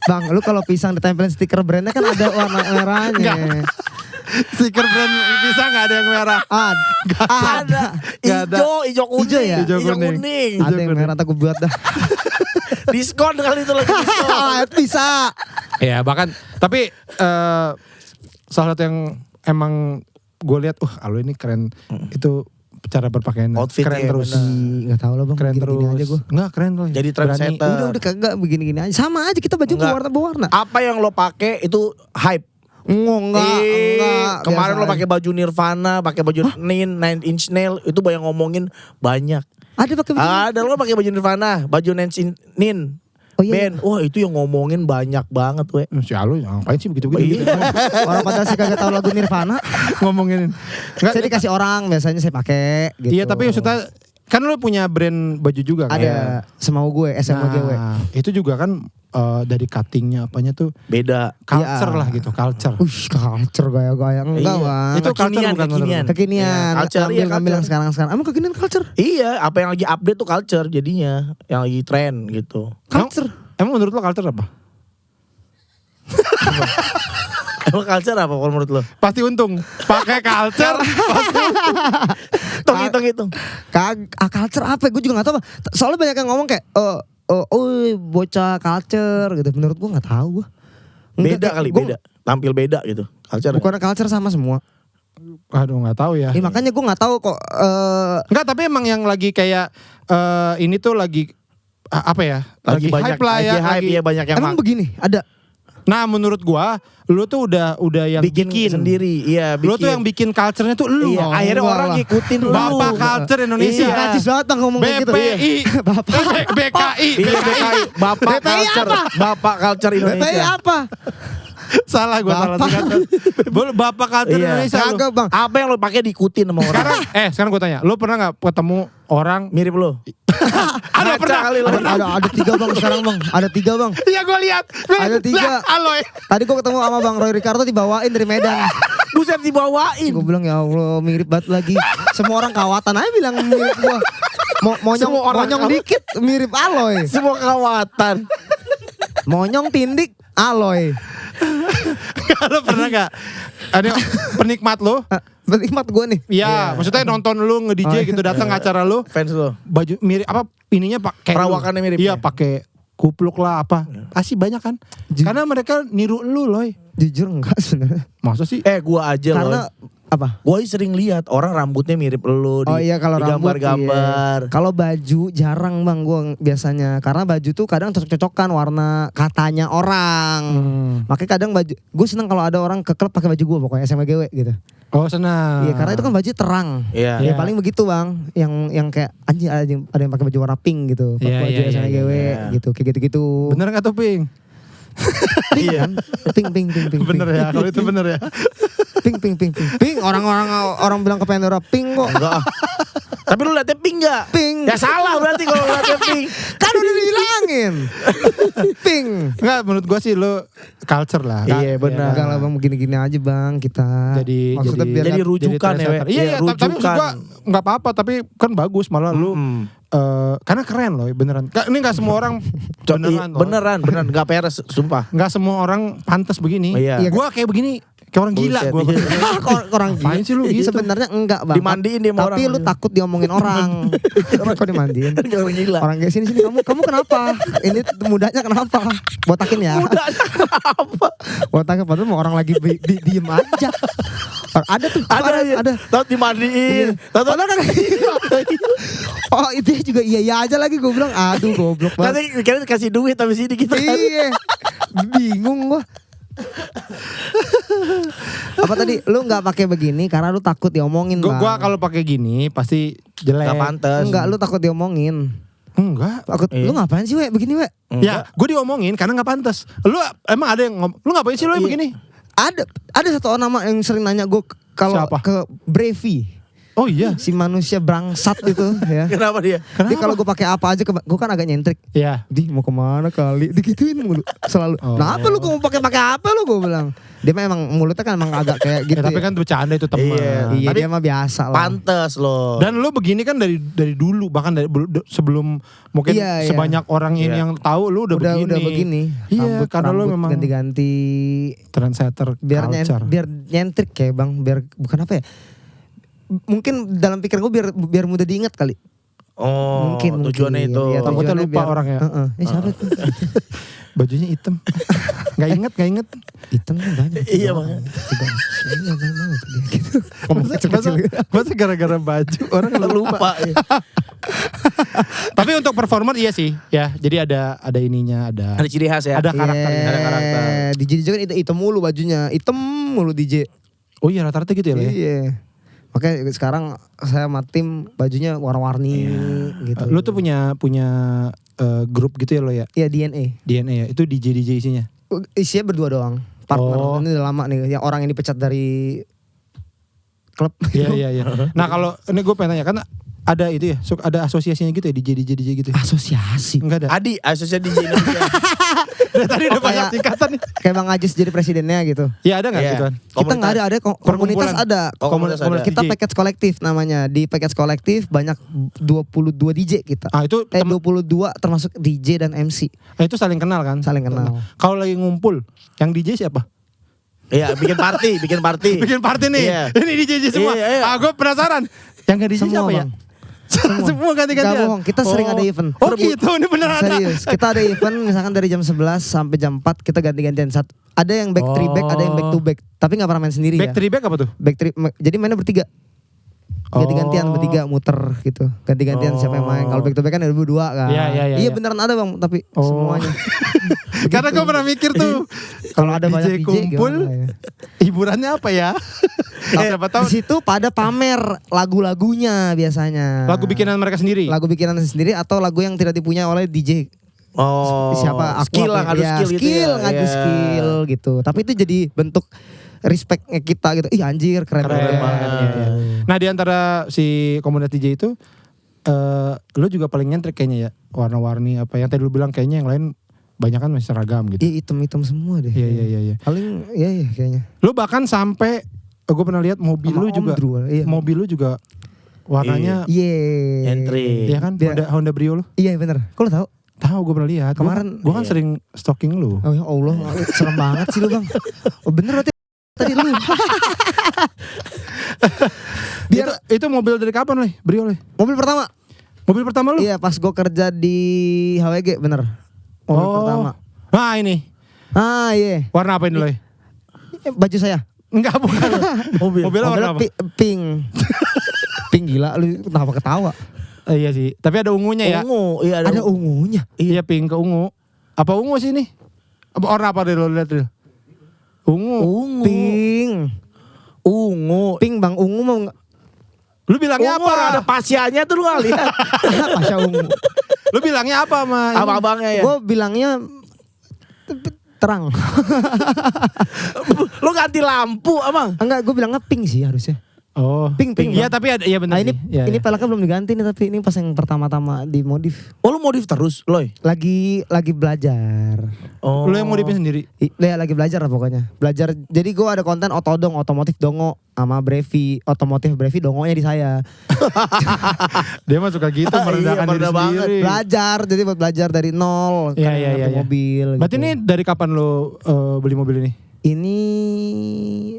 Speaker 2: Bang lu kalau pisang ditempelin stiker brandnya kan ada warna merahnya.
Speaker 1: Stiker brand pisang nggak ada yang merah.
Speaker 2: Ada.
Speaker 1: Nggak ada.
Speaker 3: Hijau kuning.
Speaker 2: Hijau ya?
Speaker 1: Hijau
Speaker 3: Hijau
Speaker 1: kuning.
Speaker 3: kuning.
Speaker 2: Ada yang merah tak gue buat dah.
Speaker 3: Diskon kali itu lagi diskon.
Speaker 2: Bisa.
Speaker 1: Ya bahkan tapi salah satu yang emang gue lihat, Alo ini keren. Itu cara berpakaian
Speaker 3: Outfitnya
Speaker 1: keren terus.
Speaker 3: bener.
Speaker 2: Gak tau lah bang.
Speaker 1: Keren
Speaker 2: begini-gini
Speaker 1: terus.
Speaker 2: aja gue.
Speaker 1: Enggak keren loh.
Speaker 3: Jadi trendsetter.
Speaker 2: Udah kagak begini-gini aja. Sama aja kita baju
Speaker 3: Enggak.
Speaker 2: berwarna-warna.
Speaker 3: Apa yang lo pakai itu hype.
Speaker 2: Enggak.
Speaker 3: Kemarin
Speaker 2: Biasa
Speaker 3: lo
Speaker 2: aja.
Speaker 3: pakai baju Nirvana, pakai baju Nine Inch Nail, itu banyak ngomongin banyak.
Speaker 2: Ada pakai baju.
Speaker 3: Ada lo pakai baju Nirvana, baju Nin.
Speaker 2: Oh, iya.
Speaker 3: Band. Wah, itu yang ngomongin banyak banget, we.
Speaker 1: Si Alo ngapain sih begitu-begitu.
Speaker 2: Orang padahal sih kagak tahu lagu Nirvana.
Speaker 1: Ngomongin.
Speaker 2: Saya dikasih orang biasanya saya pakai gitu.
Speaker 1: Iya tapi maksudnya kan lu punya brand baju juga kan?
Speaker 2: ada semau gue SMGW.
Speaker 1: Nah, itu juga kan dari cuttingnya apanya tuh
Speaker 3: Beda.
Speaker 1: culture
Speaker 2: Iya.
Speaker 1: lah gitu, culture.
Speaker 2: Culture gaya-gaya enggak
Speaker 3: Iya.
Speaker 2: bang.
Speaker 1: Itu culture
Speaker 3: Kekinian,
Speaker 1: bukan menurut
Speaker 3: kekinian.
Speaker 1: lu?
Speaker 2: Kekinian.
Speaker 3: Iya, culture, iya,
Speaker 2: Ngambil
Speaker 3: culture.
Speaker 2: yang sekarang. Emang kekinian culture?
Speaker 3: Iya, apa yang lagi update tuh culture jadinya, yang lagi tren gitu.
Speaker 2: Culture.
Speaker 1: Emang menurut lo culture apa?
Speaker 3: Emang culture apa kalau menurut lo?
Speaker 1: Pasti untung. Pakai culture.
Speaker 3: Hitung.
Speaker 2: Culture apa? Gue juga gak tahu. Soalnya banyak yang ngomong kayak, bocah culture gitu. Menurut gue gak tahu gue.
Speaker 3: Beda kali, beda. Tampil beda gitu. Culture.
Speaker 2: Bukan culture sama semua.
Speaker 1: Aduh nggak tahu ya.
Speaker 2: Makanya gue gak tahu kok.
Speaker 1: Enggak tapi emang yang lagi kayak ini tuh lagi apa ya?
Speaker 3: Lagi banyak
Speaker 1: hype lah ya.
Speaker 3: lagi hype ya, banyak yang
Speaker 2: Emang begini, ada.
Speaker 1: Nah menurut gua, lu tuh udah yang
Speaker 3: bikin sendiri. Iya, bikin.
Speaker 1: Lu tuh yang bikin culture-nya tuh lu.
Speaker 3: Iya, akhirnya
Speaker 2: enggak
Speaker 3: orang
Speaker 2: lah.
Speaker 3: ngikutin lu.
Speaker 1: Bapak culture Indonesia.
Speaker 3: Iya.
Speaker 2: Najis banget bang ngomong kayak gitu.
Speaker 1: BPI.
Speaker 2: Bapak.
Speaker 1: BKI.
Speaker 3: Iya, BKI. Bapak
Speaker 2: BPI
Speaker 3: culture.
Speaker 2: apa?
Speaker 3: Bapak culture
Speaker 2: BPI
Speaker 3: Indonesia.
Speaker 2: apa?
Speaker 1: Salah gue salah
Speaker 2: Bapak.
Speaker 1: singkatan. Bapak culture
Speaker 3: Iya.
Speaker 1: Indonesia lu.
Speaker 2: Kagak bang.
Speaker 3: Apa yang lo pakai diikutin sama orang?
Speaker 1: Sekarang gue tanya, lu pernah nggak ketemu orang?
Speaker 3: Mirip lo.
Speaker 1: Ada
Speaker 3: Ngaca
Speaker 1: pernah.
Speaker 3: kali lo.
Speaker 2: Ada 3 bang sekarang bang. Ada 3 bang.
Speaker 1: Iya gue lihat.
Speaker 2: Ada 3.
Speaker 1: Aloy.
Speaker 2: Tadi gue ketemu sama bang Roy Ricardo dibawain dari Medan.
Speaker 3: Buset dibawain.
Speaker 2: Gue bilang ya Allah mirip banget lagi. Semua orang kawatan aja bilang mirip gue.
Speaker 3: Semua orang
Speaker 2: Monyong dikit mirip Aloy.
Speaker 3: Semua kawatan.
Speaker 2: Monyong tindik Aloy.
Speaker 1: Lu pernah nggak? Ada penikmat lu?
Speaker 2: Penikmat gue nih.
Speaker 1: Iya, maksudnya nonton lu nge-DJ gitu datang acara lu,
Speaker 3: Fans lo.
Speaker 1: baju mirip apa ininya pakai
Speaker 3: Perawakannya mirip.
Speaker 1: Iya, pakai kupluk lah apa. Pasti banyak kan? Karena mereka niru lu, Loy.
Speaker 2: Jujur enggak sebenarnya.
Speaker 1: Masa sih?
Speaker 3: Gua aja
Speaker 2: Karena
Speaker 3: loh.
Speaker 2: Apa?
Speaker 3: Gue sering lihat orang rambutnya mirip lu
Speaker 2: Oh iya kalau
Speaker 3: di
Speaker 2: rambut
Speaker 3: gambar-gambar.
Speaker 2: iya. Kalau baju jarang bang gue biasanya. Karena baju tuh kadang cocok-cocokan warna katanya orang. Makanya kadang baju, gue seneng kalau ada orang ke klub pakai baju gue pokoknya SMGW gitu.
Speaker 1: Oh senang.
Speaker 2: Iya karena itu kan baju terang.
Speaker 3: Iya.
Speaker 2: Ya paling begitu bang. Yang kayak anjing ada yang pakai baju warna pink gitu. Pakai
Speaker 1: Iya,
Speaker 2: baju
Speaker 1: iya,
Speaker 2: SMGW
Speaker 3: iya.
Speaker 2: gitu. Kayak gitu-gitu.
Speaker 1: Bener gak tuh Ping?
Speaker 2: Pink kan? Pink.
Speaker 1: Bener ya, kalau itu bener ya.
Speaker 2: Pink. Orang bilang ke Pandora pink kok.
Speaker 3: Enggak. Tapi lu liatnya pink gak?
Speaker 2: Pink.
Speaker 3: Ya salah berarti kalau liatnya pink.
Speaker 2: Kan udah dibilangin. Pink.
Speaker 1: Enggak, menurut gua sih lu culture lah.
Speaker 3: Iya, benar.
Speaker 2: Enggak lah bang, begini-gini aja bang kita.
Speaker 1: Jadi-
Speaker 2: biar
Speaker 3: jadi rujukan ya,
Speaker 1: trendsetter.
Speaker 3: We.
Speaker 1: Iya,
Speaker 3: Iya,
Speaker 1: tapi maksud
Speaker 3: rujukan.
Speaker 1: gua nggak apa-apa, tapi kan bagus malah lu karena keren loh beneran. Ini nggak semua orang beneran loh.
Speaker 3: Beneran gak peres sumpah.
Speaker 1: Nggak semua orang pantas begini.
Speaker 3: Iya.
Speaker 1: Gua kayak begini, kayak orang gila
Speaker 3: Buset,
Speaker 1: gua.
Speaker 3: iya.
Speaker 2: Orang gila.
Speaker 1: Apain sih lu gitu?
Speaker 2: Sebenarnya enggak bang.
Speaker 3: Dimandiin dia sama
Speaker 2: Tapi
Speaker 3: orang.
Speaker 2: lu takut diomongin orang. Kok dimandiin?
Speaker 3: Orang gila.
Speaker 2: Orang kayak sini kamu kenapa? Ini mudanya kenapa? Botakin ya.
Speaker 3: Udah apa?
Speaker 2: Botakin padahal mau orang lagi diem aja. Ada tuh. Ada.
Speaker 3: Tahu dimandiin. Tahu
Speaker 2: Oh itu juga iya aja lagi gue bilang. Aduh goblok banget.
Speaker 3: nanti kalian kasih duit tapi sini kita kan.
Speaker 2: Iya. Bingung gua. Apa tadi lu nggak pakai begini karena lu takut diomongin bang.
Speaker 1: Gua kalau pakai gini pasti jelek.
Speaker 3: Gak pantas.
Speaker 2: Enggak lu takut diomongin.
Speaker 1: Enggak.
Speaker 2: Takut
Speaker 3: Iya.
Speaker 2: lu ngapain sih we begini we?
Speaker 1: Ya, gue diomongin karena nggak pantas. Lu emang ada yang lu ngapain sih lu
Speaker 3: Iya.
Speaker 1: begini?
Speaker 2: Ada satu orang nama yang sering nanya gue kalau
Speaker 1: Siapa?
Speaker 2: ke Brevi.
Speaker 1: Oh iya.
Speaker 2: Si manusia bangsat itu ya.
Speaker 3: Kenapa dia?
Speaker 2: Dia kalau gue pakai apa aja gue kan agak nyentrik.
Speaker 1: Iya.
Speaker 2: Di mau kemana kali digituin mulu selalu.
Speaker 1: Oh.
Speaker 2: Nah apa lu mau pakai apa lu gue bilang. Dia memang mulutnya kan emang agak kayak gitu.
Speaker 1: Tapi
Speaker 2: ya.
Speaker 1: kan bercanda itu teman.
Speaker 2: Iya
Speaker 1: Tapi-
Speaker 2: dia mah biasa lah.
Speaker 3: Pantes loh.
Speaker 1: Dan lu begini kan dari dulu, bahkan dari sebelum mungkin
Speaker 2: Iya, iya.
Speaker 1: sebanyak orang ini
Speaker 3: Iya.
Speaker 1: yang tahu lu udah begini.
Speaker 2: Udah begini.
Speaker 1: Iya, karena lu memang
Speaker 2: ganti-ganti
Speaker 1: trendsetter
Speaker 2: biar
Speaker 1: culture.
Speaker 2: biar nyentrik kayak bang, biar bukan apa ya? Mungkin dalam pikir gue biar mudah diingat kali.
Speaker 3: Oh,
Speaker 2: Mungkin
Speaker 3: tujuannya itu.
Speaker 2: Iya,
Speaker 1: Takutnya
Speaker 2: tujuannya
Speaker 1: lupa orang ya?
Speaker 2: Siapa tuh?
Speaker 1: Bajunya hitam. Gak inget.
Speaker 2: Hitam kan banyak.
Speaker 3: Iya, Bang.
Speaker 2: Iya memang itu dia gitu. Ngomong kecil-kecil.
Speaker 1: Masa gara-gara baju orang lupa.
Speaker 3: Lupa. Ya.
Speaker 1: Tapi untuk performer iya sih, ya. Jadi ada ininya,
Speaker 3: Ada ciri khas ya.
Speaker 1: Ada karakternya.
Speaker 3: Ada karakter.
Speaker 2: DJ kan hitam mulu bajunya, hitam mulu DJ.
Speaker 1: Oh iya rata-rata gitu ya, Le?
Speaker 2: Iya. Makanya sekarang saya sama tim bajunya warna-warni gitu.
Speaker 1: Lu tuh punya grup gitu ya lo ya?
Speaker 2: Iya DNA.
Speaker 1: DNA ya. Itu DJ isinya.
Speaker 2: Isinya berdua doang. Partner.
Speaker 1: Oh.
Speaker 2: Ini udah lama nih. Yang orang yang dipecat dari klub.
Speaker 1: Iya. Nah kalau ini gue pengen tanya kan ada itu ya, ada asosiasinya gitu ya DJ gitu. Ya?
Speaker 2: Asosiasi.
Speaker 1: Enggak ada.
Speaker 3: Adi, asosiasi DJ Indonesia.
Speaker 1: Tadi udah banyak
Speaker 2: kayak-
Speaker 1: singkatan nih.
Speaker 2: Kayak Bang Ajis jadi presidennya gitu.
Speaker 1: Iya ada nggak
Speaker 3: Iya.
Speaker 1: gituan?
Speaker 2: Kita nggak ada komunitas
Speaker 1: Perkumpulan.
Speaker 2: ada.
Speaker 3: Oh, komunitas ada.
Speaker 2: Kita
Speaker 1: DJ.
Speaker 2: package kolektif namanya. Di package kolektif banyak 22 DJ kita.
Speaker 1: Ah itu
Speaker 2: 22 termasuk DJ dan MC.
Speaker 1: itu saling kenal kan?
Speaker 2: Saling kenal.
Speaker 1: Kalau lagi ngumpul, yang DJ siapa?
Speaker 3: Iya, bikin party.
Speaker 1: Bikin party nih.
Speaker 3: Iya.
Speaker 1: Ini DJ semua.
Speaker 3: Iya.
Speaker 1: Ah gue penasaran. Yang nggak DJ
Speaker 2: Semua,
Speaker 1: siapa ya?
Speaker 2: Bang.
Speaker 1: Semua ganti-gantian.
Speaker 2: Gak bohong, kita sering ada event.
Speaker 1: Oh gitu, ini bener ada.
Speaker 2: Serius, kita ada event misalkan dari jam 11 sampai jam 4 kita ganti-gantian. Ada yang back 3 back, ada yang back to back. Tapi gak pernah main sendiri
Speaker 1: Back
Speaker 2: ya.
Speaker 1: 3 back apa tuh?
Speaker 2: Back three, jadi mainnya bertiga. Ganti-gantian
Speaker 1: Oh.
Speaker 2: bertiga muter gitu. Ganti-gantian siapa yang main. Kalau back to back kan ada berdua kan.
Speaker 1: Iya.
Speaker 2: Iya beneran ada bang, tapi
Speaker 1: Oh.
Speaker 2: semuanya.
Speaker 1: Karena gue pernah mikir tuh.
Speaker 2: Kalau ada banyak DJ
Speaker 1: kumpul,
Speaker 2: gimana ya?
Speaker 1: hiburannya apa ya? Siapa tahu
Speaker 2: Di situ pada pamer lagu-lagunya biasanya.
Speaker 1: lagu bikinan mereka sendiri.
Speaker 2: Lagu bikinan sendiri atau lagu yang tidak dipunya oleh DJ.
Speaker 3: Oh,
Speaker 2: Siapa? Aku
Speaker 3: skill lah,
Speaker 2: apa
Speaker 3: ngadu
Speaker 2: ya,
Speaker 3: skill gitu ya.
Speaker 2: ngadu
Speaker 3: Iya.
Speaker 2: skill gitu. Tapi itu jadi bentuk respectnya kita gitu. Ih anjir keren,
Speaker 3: Keren banget.
Speaker 2: Iya.
Speaker 1: Nah di antara si komunitas DJ itu, lo juga paling nyentrik kayaknya ya, warna-warni apa yang tadi lu bilang kayaknya yang lain banyak kan masih seragam gitu.
Speaker 2: Iya hitam-hitam semua deh.
Speaker 1: Iya.
Speaker 2: Paling iya kayaknya.
Speaker 1: Lu bahkan sampai gue pernah lihat mobil
Speaker 2: Sama
Speaker 1: lu
Speaker 2: Om
Speaker 1: juga,
Speaker 2: Drew, iya.
Speaker 1: mobil lu juga warnanya,
Speaker 2: Iya.
Speaker 3: Entry.
Speaker 1: iya kan, Honda Brio lu.
Speaker 2: Iya bener. Kok lu tahu?
Speaker 1: Tahu gue pernah lihat.
Speaker 2: Kemarin-
Speaker 1: gue kan
Speaker 3: Iya.
Speaker 1: sering stalking lu.
Speaker 2: Oh ya Allah, serem banget sih lu bang. Oh bener berarti tadi lu. Biar
Speaker 1: Itu mobil dari kapan Le? Brio Le?
Speaker 2: mobil pertama.
Speaker 1: Mobil pertama lu?
Speaker 2: Iya pas gue kerja di HWG bener. Mobil pertama.
Speaker 1: Nah ini,
Speaker 2: Ah iya.
Speaker 1: warna apa ini Le?
Speaker 2: Baju saya.
Speaker 1: Enggak, bukan.
Speaker 3: Mobil.
Speaker 1: Mobilnya warna apa?
Speaker 2: Pink. Pink gila lu kenapa ketawa?
Speaker 1: Iya sih, tapi ada ungunya ya.
Speaker 3: Ungu, iya
Speaker 2: Ada ungunya.
Speaker 1: Iya, pink ke ungu. Apa ungu sih ini? Apa warna apa deh lo lihat dulu? Ungu.
Speaker 3: Ungu.
Speaker 2: Pink.
Speaker 3: Ungu.
Speaker 2: Pink Bang, ungu mau
Speaker 1: Lu bilangnya
Speaker 3: Ungu
Speaker 1: apa?
Speaker 3: ada pasianya tuh lu gak lihat.
Speaker 2: Pasha ungu.
Speaker 1: Lu bilangnya apa sama ini?
Speaker 3: Abang-abangnya ya.
Speaker 2: Gue bilangnya terang.
Speaker 3: Lu ganti lampu Abang.
Speaker 2: Enggak, gue bilangnya pink sih harusnya.
Speaker 1: Oh,
Speaker 2: Pink,
Speaker 1: Iya,
Speaker 2: Bang.
Speaker 1: tapi ada iya benar
Speaker 2: Nah ini
Speaker 1: sih. Iya,
Speaker 2: ini
Speaker 1: iya.
Speaker 2: peleknya belum diganti nih, tapi ini pas yang pertama-tama dimodif.
Speaker 3: Oh lu modif terus, Loy?
Speaker 2: Lagi belajar.
Speaker 3: Oh.
Speaker 1: Lu yang modifin sendiri.
Speaker 2: Ya lagi belajar lah pokoknya. Belajar. Jadi gue ada konten otodong, otomotif dongo sama Brevi, otomotif Brevi dongonya di saya.
Speaker 1: Dia mah suka gitu merendahkan diri
Speaker 3: merendah banget.
Speaker 1: sendiri.
Speaker 2: Belajar, jadi buat belajar dari nol.
Speaker 1: Iya,
Speaker 2: kan
Speaker 1: iya,
Speaker 2: ngerti
Speaker 1: iya, iya.
Speaker 2: mobil.
Speaker 1: Berarti
Speaker 2: gitu.
Speaker 1: ini dari kapan lu beli mobil ini?
Speaker 2: Ini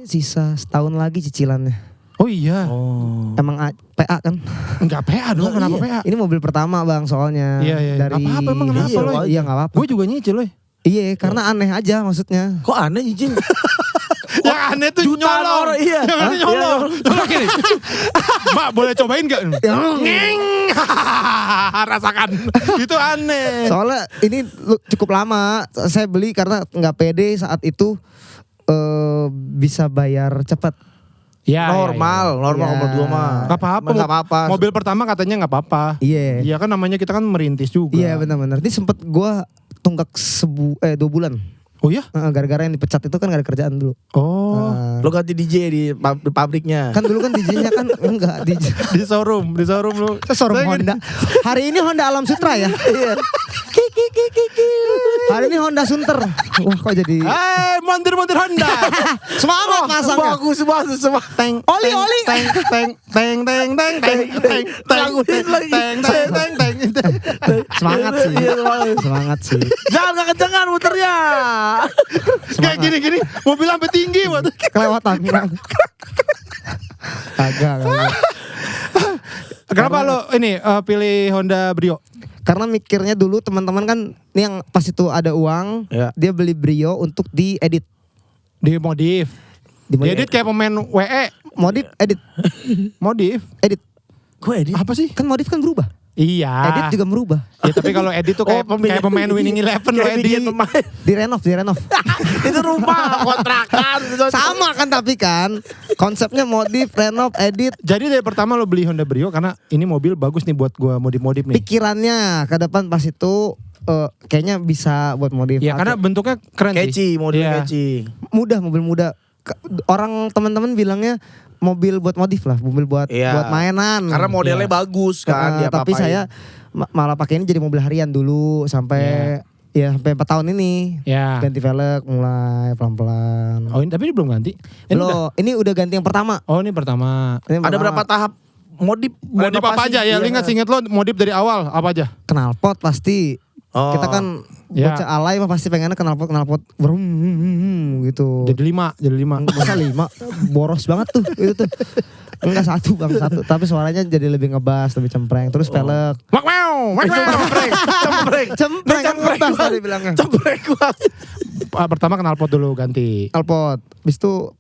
Speaker 2: sisa setahun lagi cicilannya.
Speaker 1: Oh iya.
Speaker 3: Oh.
Speaker 2: Emang PA kan?
Speaker 1: Enggak PA dong, kenapa PA?
Speaker 2: Ini mobil pertama bang soalnya.
Speaker 1: Iya, iya.
Speaker 2: Dari
Speaker 1: Nggak apa-apa, emang kenapa,
Speaker 2: iya,
Speaker 1: Loy?
Speaker 2: iya nggak apa-apa.
Speaker 1: Gue juga nyicil loh.
Speaker 2: Iya karena aneh aja maksudnya.
Speaker 3: Kok aneh Jin?
Speaker 1: Yang aneh tuh
Speaker 3: Jutaan
Speaker 1: nyolong.
Speaker 3: orang, iya.
Speaker 1: Yang aneh
Speaker 3: Hah?
Speaker 1: nyolong. Nyolong gini. Mbak boleh cobain gak? Ngeng. Rasakan. Itu aneh.
Speaker 2: Soalnya ini cukup lama saya beli karena nggak pede saat itu bisa bayar cepat.
Speaker 1: Ya,
Speaker 3: Normal
Speaker 2: Ya.
Speaker 3: nomor 2 mah.
Speaker 1: Gak apa-apa.
Speaker 3: Nggak apa-apa.
Speaker 1: Mobil pertama katanya gak apa-apa.
Speaker 2: Iya.
Speaker 1: Iya kan namanya kita kan merintis juga.
Speaker 2: Iya benar-benar. Ini sempet gua tunggak 2 bulan.
Speaker 1: Oh iya?
Speaker 2: Gara-gara yang dipecat itu kan gak ada kerjaan dulu.
Speaker 1: Oh.
Speaker 2: Nah,
Speaker 3: Lo ganti DJ di pabriknya.
Speaker 2: kan dulu kan DJ-nya kan enggak DJ.
Speaker 1: Di showroom lu.
Speaker 2: Showroom Honda. Hari ini Honda Alam Sutra ya. Iya. Hari ini Honda Sunter. Wah kok jadi
Speaker 1: Montir Honda.
Speaker 2: semangat pasangnya.
Speaker 3: Bagus banget semua.
Speaker 1: Teng.
Speaker 2: Oli.
Speaker 1: Teng.
Speaker 3: Laguin lagi.
Speaker 2: Semangat sih.
Speaker 3: Iya, semangat.
Speaker 2: Semangat sih.
Speaker 3: Jangan gak kencengan muternya.
Speaker 1: Kayak gini-gini mobil sampai tinggi buat.
Speaker 2: Kelewatan. Kagak.
Speaker 1: Kenapa lo ini pilih Honda Brio?
Speaker 2: Karena mikirnya dulu teman-teman kan ini yang pas itu ada uang,
Speaker 3: Ya.
Speaker 2: dia beli Brio untuk diedit.
Speaker 1: Di modif. Edit kayak pemain WE.
Speaker 2: Modif, edit,
Speaker 1: Modif.
Speaker 3: Gue edit.
Speaker 1: Apa sih?
Speaker 2: kan modif kan berubah.
Speaker 1: Iya.
Speaker 2: Edit juga merubah.
Speaker 1: Ya tapi kalau edit tuh kayak kayak pemain Winning Eleven lo
Speaker 3: Kayak
Speaker 1: edit.
Speaker 3: bikin pemain.
Speaker 2: Direnov.
Speaker 3: Itu rumah kontrakan.
Speaker 2: Sama kan tapi kan konsepnya modif, renov, edit.
Speaker 1: Jadi dari pertama lo beli Honda Brio karena ini mobil bagus nih buat gua modif-modif nih.
Speaker 2: Pikirannya ke depan pas itu kayaknya bisa buat modif.
Speaker 1: Ya karena bentuknya keren sih.
Speaker 3: Keci, model
Speaker 1: Iya.
Speaker 3: keci.
Speaker 2: mudah, mobil muda. Orang teman-teman bilangnya mobil buat modif lah, mobil buat
Speaker 3: Iya.
Speaker 2: buat mainan.
Speaker 3: Karena modelnya
Speaker 1: Iya.
Speaker 3: bagus kan. dia
Speaker 2: Tapi
Speaker 3: apa-apain.
Speaker 2: saya malah pakai ini jadi mobil harian dulu sampai ya sampai 4 tahun ini.
Speaker 1: Ya.
Speaker 2: Ganti velg mulai pelan-pelan.
Speaker 1: Oh ini tapi ini belum ganti. Ini udah.
Speaker 2: Ini udah ganti yang pertama.
Speaker 1: Oh ini pertama.
Speaker 2: Ini
Speaker 3: Ada
Speaker 2: pertama.
Speaker 3: berapa tahap modif?
Speaker 1: Modif apa
Speaker 3: renovasi?
Speaker 1: aja ya? Lu
Speaker 3: Iya.
Speaker 1: ingat lo modif dari awal apa aja?
Speaker 2: Knalpot pasti.
Speaker 3: Oh.
Speaker 2: Kita kan
Speaker 1: Ya.
Speaker 2: bocah alay mah pasti pengennya knalpot brum gitu.
Speaker 1: Jadi 5.
Speaker 2: Masa 5 boros banget tuh itu tuh. Enggak satu bang, satu. Tapi suaranya jadi lebih ngebas, lebih cempreng. Terus velg.
Speaker 1: Mak mau.
Speaker 3: Cempreng.
Speaker 2: Cempreng kan ngebas tadi bilangnya.
Speaker 3: Cempreng banget.
Speaker 1: Pertama knalpot dulu ganti.
Speaker 2: Knalpot. Habis itu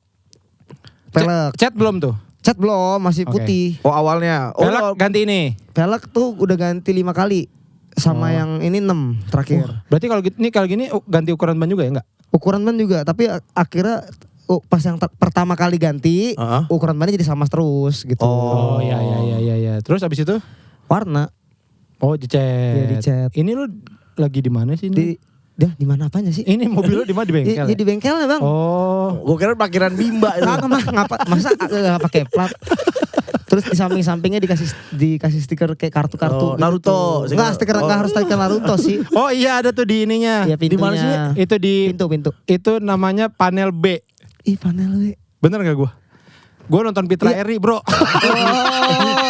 Speaker 2: velg.
Speaker 1: Cat belum tuh?
Speaker 2: Cat belum, masih
Speaker 1: Oke.
Speaker 2: putih.
Speaker 3: Oh awalnya. Oh,
Speaker 1: Velg ganti ini.
Speaker 2: Velg tuh udah ganti 5 kali. Sama yang ini 6 terakhir.
Speaker 1: Berarti kalau gini ganti ukuran ban juga ya enggak?
Speaker 2: Ukuran ban juga, tapi akhirnya pas yang pertama kali ganti, ukuran bannya jadi sama terus gitu.
Speaker 1: Oh ya. Terus abis itu?
Speaker 2: Warna
Speaker 1: Oh dicat.
Speaker 2: Iya, dicat.
Speaker 1: Ini lu lagi di mana sih ini?
Speaker 2: di mana apanya sih?
Speaker 1: Ini mobil lu di mana di bengkel?
Speaker 2: Di bengkelnya bang.
Speaker 1: Oh.
Speaker 3: gue kira parkiran Bimba itu.
Speaker 2: Masa nggak pakai plat? Terus di samping-sampingnya dikasih stiker kayak kartu-kartu.
Speaker 3: Oh, Naruto.
Speaker 2: Gitu. Enggak, stiker enggak harus stiker Naruto sih.
Speaker 1: Oh iya ada tuh di ininya.
Speaker 2: Iya
Speaker 3: Di mana
Speaker 2: pintunya.
Speaker 3: sih?
Speaker 1: Itu di
Speaker 2: Pintu.
Speaker 1: itu namanya panel B.
Speaker 2: Ih panel W.
Speaker 1: Bener gak gua? Gua nonton Pitra Eri, Bro.
Speaker 2: Oh,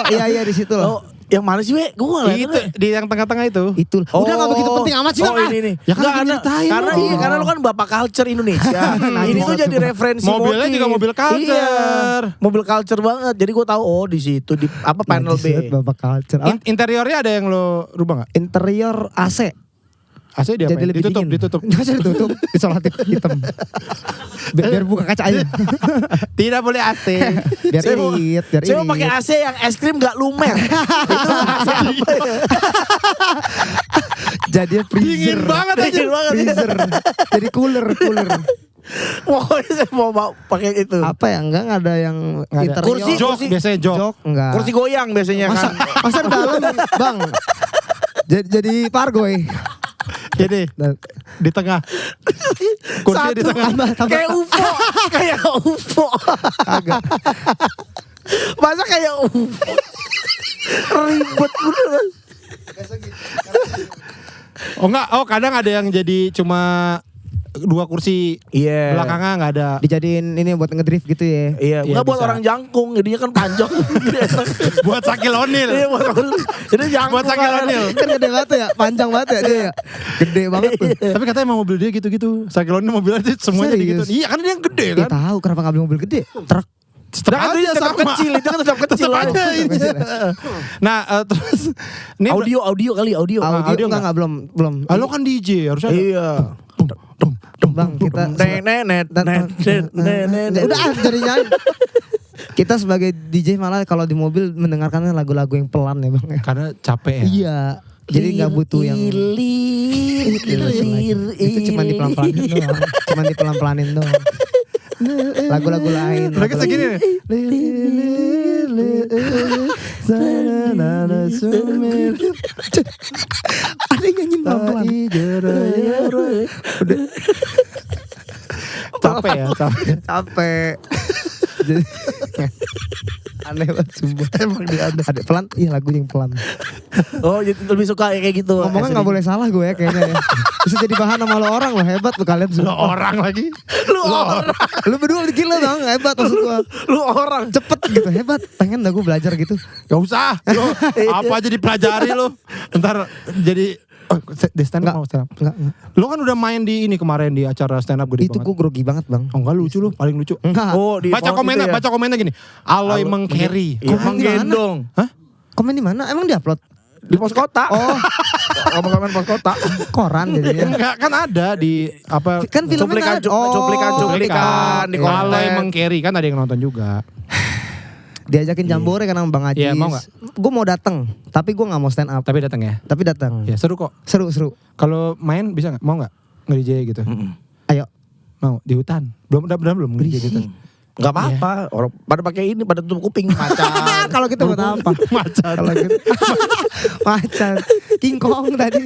Speaker 2: iya di situ loh.
Speaker 3: Oh, yang mana sih, We? Gue gak
Speaker 1: Itu di yang tengah-tengah itu.
Speaker 2: Itu. Udah enggak begitu penting amat sih, Bang.
Speaker 3: Oh, ini.
Speaker 1: Ya kan
Speaker 3: Nggak,
Speaker 1: lagi nyeritain
Speaker 3: karena
Speaker 1: lo.
Speaker 3: iya, karena lu kan bapak culture Indonesia. Ini tuh jadi referensi
Speaker 1: Mobilnya
Speaker 3: motif.
Speaker 1: juga mobil culture.
Speaker 3: Iya, mobil culture banget. Jadi gue tahu di situ di apa panel B.
Speaker 2: Bapak culture.
Speaker 1: Interiornya ada yang lo rubah gak?
Speaker 2: Interior AC.
Speaker 1: AC diapain?
Speaker 2: Jadi lebih
Speaker 1: Ditutup,
Speaker 2: dingin.
Speaker 1: ditutup.
Speaker 2: Nggak usah ditutup, isolatif hitam. Biar buka kaca aja.
Speaker 1: Tidak boleh AC.
Speaker 2: Biar
Speaker 3: Saya mau-
Speaker 2: irit, biar
Speaker 3: Saya mau pakai
Speaker 2: irit.
Speaker 3: AC yang es krim gak lumer. Itu AC apa ya?
Speaker 2: Jadi freezer.
Speaker 1: Dingin banget aja.
Speaker 3: Dingin banget.
Speaker 2: Freezer. Jadi cooler.
Speaker 3: Pokoknya saya mau pakai itu.
Speaker 2: Apa ya? Enggak ada yang
Speaker 1: Nggak ada.
Speaker 2: interior.
Speaker 3: Kursi,
Speaker 1: Jok, biasanya jok.
Speaker 2: Jok enggak.
Speaker 3: Kursi goyang biasanya
Speaker 2: masa
Speaker 3: kan.
Speaker 2: masa di dalam, Bang. Jadi pargoy.
Speaker 1: Jadi di tengah. Kursi di
Speaker 3: Satu.
Speaker 1: tengah.
Speaker 3: Kayak UFO. Kayak UFO.
Speaker 2: Agak.
Speaker 3: Masa kayak UFO. Ribet bener.
Speaker 1: Oh enggak, oh kadang ada yang jadi cuma 2 kursi
Speaker 3: Iya.
Speaker 1: belakangnya nggak ada.
Speaker 2: Dijadiin ini buat ngedrift gitu ya.
Speaker 3: Iya,
Speaker 1: Iya,
Speaker 3: enggak buat
Speaker 1: bisa.
Speaker 3: orang jangkung, jadinya kan panjang.
Speaker 1: Buat Shaquille O'Neal.
Speaker 3: Iya, buat orang. Jadi jangkung.
Speaker 1: Buat Shaquille O'Neal.
Speaker 2: Kan gede banget ya, panjang banget ya dia ya. Gede banget tuh.
Speaker 1: Tapi katanya emang mobil dia gitu-gitu. Shaquille O'Neal mobilnya dia semuanya
Speaker 2: Serius?
Speaker 1: gitu. Iya kan dia yang gede
Speaker 2: Ya
Speaker 1: kan.
Speaker 2: tahu kenapa nggak beli mobil gede? Truk.
Speaker 1: Tetap
Speaker 3: Nah, itu
Speaker 1: aja
Speaker 3: tetap
Speaker 1: sama.
Speaker 3: kecil, itu kan tetap kecil.
Speaker 1: Tetap aja
Speaker 3: aja.
Speaker 1: ini. Nah terus ini
Speaker 3: Audio kali, audio.
Speaker 2: Audio enggak belum.
Speaker 1: Ah, lo kan DJ harusnya ada.
Speaker 3: Iya.
Speaker 2: Bang, kita udah jadi nyanyi. Kita sebagai DJ malah kalau di mobil mendengarkan lagu-lagu yang pelan ya Bang.
Speaker 1: Karena capek ya.
Speaker 2: Iya. Jadi nggak butuh yang itu cuma dipelan-pelanin doang. Cuma dipelan-pelanin doang. Lagu-lagu lain.
Speaker 1: Mereka segini nih.
Speaker 2: Ada yang nyanyi pelan-pelan.
Speaker 1: Capek ya, capek.
Speaker 2: Capek. Jadi aneh banget sumpah. Emang dia aneh. Ada pelan, iya lagu yang pelan.
Speaker 3: Oh, jadi lebih suka kayak gitu.
Speaker 2: Ngomongnya nggak boleh salah gue ya kayaknya ya. Bisa jadi bahan sama lo orang lo, hebat lo kalian
Speaker 1: Lo
Speaker 2: semua.
Speaker 1: orang lagi.
Speaker 3: Lu orang.
Speaker 2: Lu berdua gila Bang, hebat maksud gue.
Speaker 3: Lu orang.
Speaker 2: Cepet gitu, hebat. Pengen dah gue belajar gitu.
Speaker 1: Gak usah. Lo apa aja dipelajari lo. Ntar jadi di stand up mau stand up.
Speaker 2: Enggak.
Speaker 1: Lo kan udah main di ini kemarin di acara stand up gede
Speaker 2: Itu
Speaker 1: banget.
Speaker 2: gue grogi banget Bang.
Speaker 1: Oh enggak lucu lo, paling lucu.
Speaker 2: Enggak.
Speaker 3: Oh, di
Speaker 1: Baca komennya, baca komennya gini. Aloy mengcarry.
Speaker 3: Iya,
Speaker 2: Komen di mana?
Speaker 3: menggendong.
Speaker 1: Hah?
Speaker 2: Komen di mana? Emang diupload?
Speaker 3: Di pos kota.
Speaker 2: Oh,
Speaker 3: Komen pos kota.
Speaker 2: koran jadinya.
Speaker 1: Enggak, kan ada di apa
Speaker 2: Kan filmnya
Speaker 3: Cuplikan, cuplikan di konten.
Speaker 1: Aloy mengcarry kan ada yang nonton juga.
Speaker 2: Diajakin jambore kan sama Bang Ajis.
Speaker 1: Iya, mau nggak?
Speaker 2: Gue mau dateng, tapi gue nggak mau stand up.
Speaker 1: Tapi datang ya.
Speaker 2: Tapi datang.
Speaker 1: Ya seru kok.
Speaker 2: Seru.
Speaker 1: Kalau main bisa nggak? Mau nggak? Nge-DJ gitu.
Speaker 2: Ayo.
Speaker 1: Mau di hutan. Belum nge-DJ di hutan.
Speaker 3: Enggak apa-apa. Orang pada pakai ini, pada tutup kuping macan.
Speaker 2: Kalau gitu buat apa?
Speaker 1: Macan.
Speaker 2: Kalau gitu. Macan. King Kong tadi.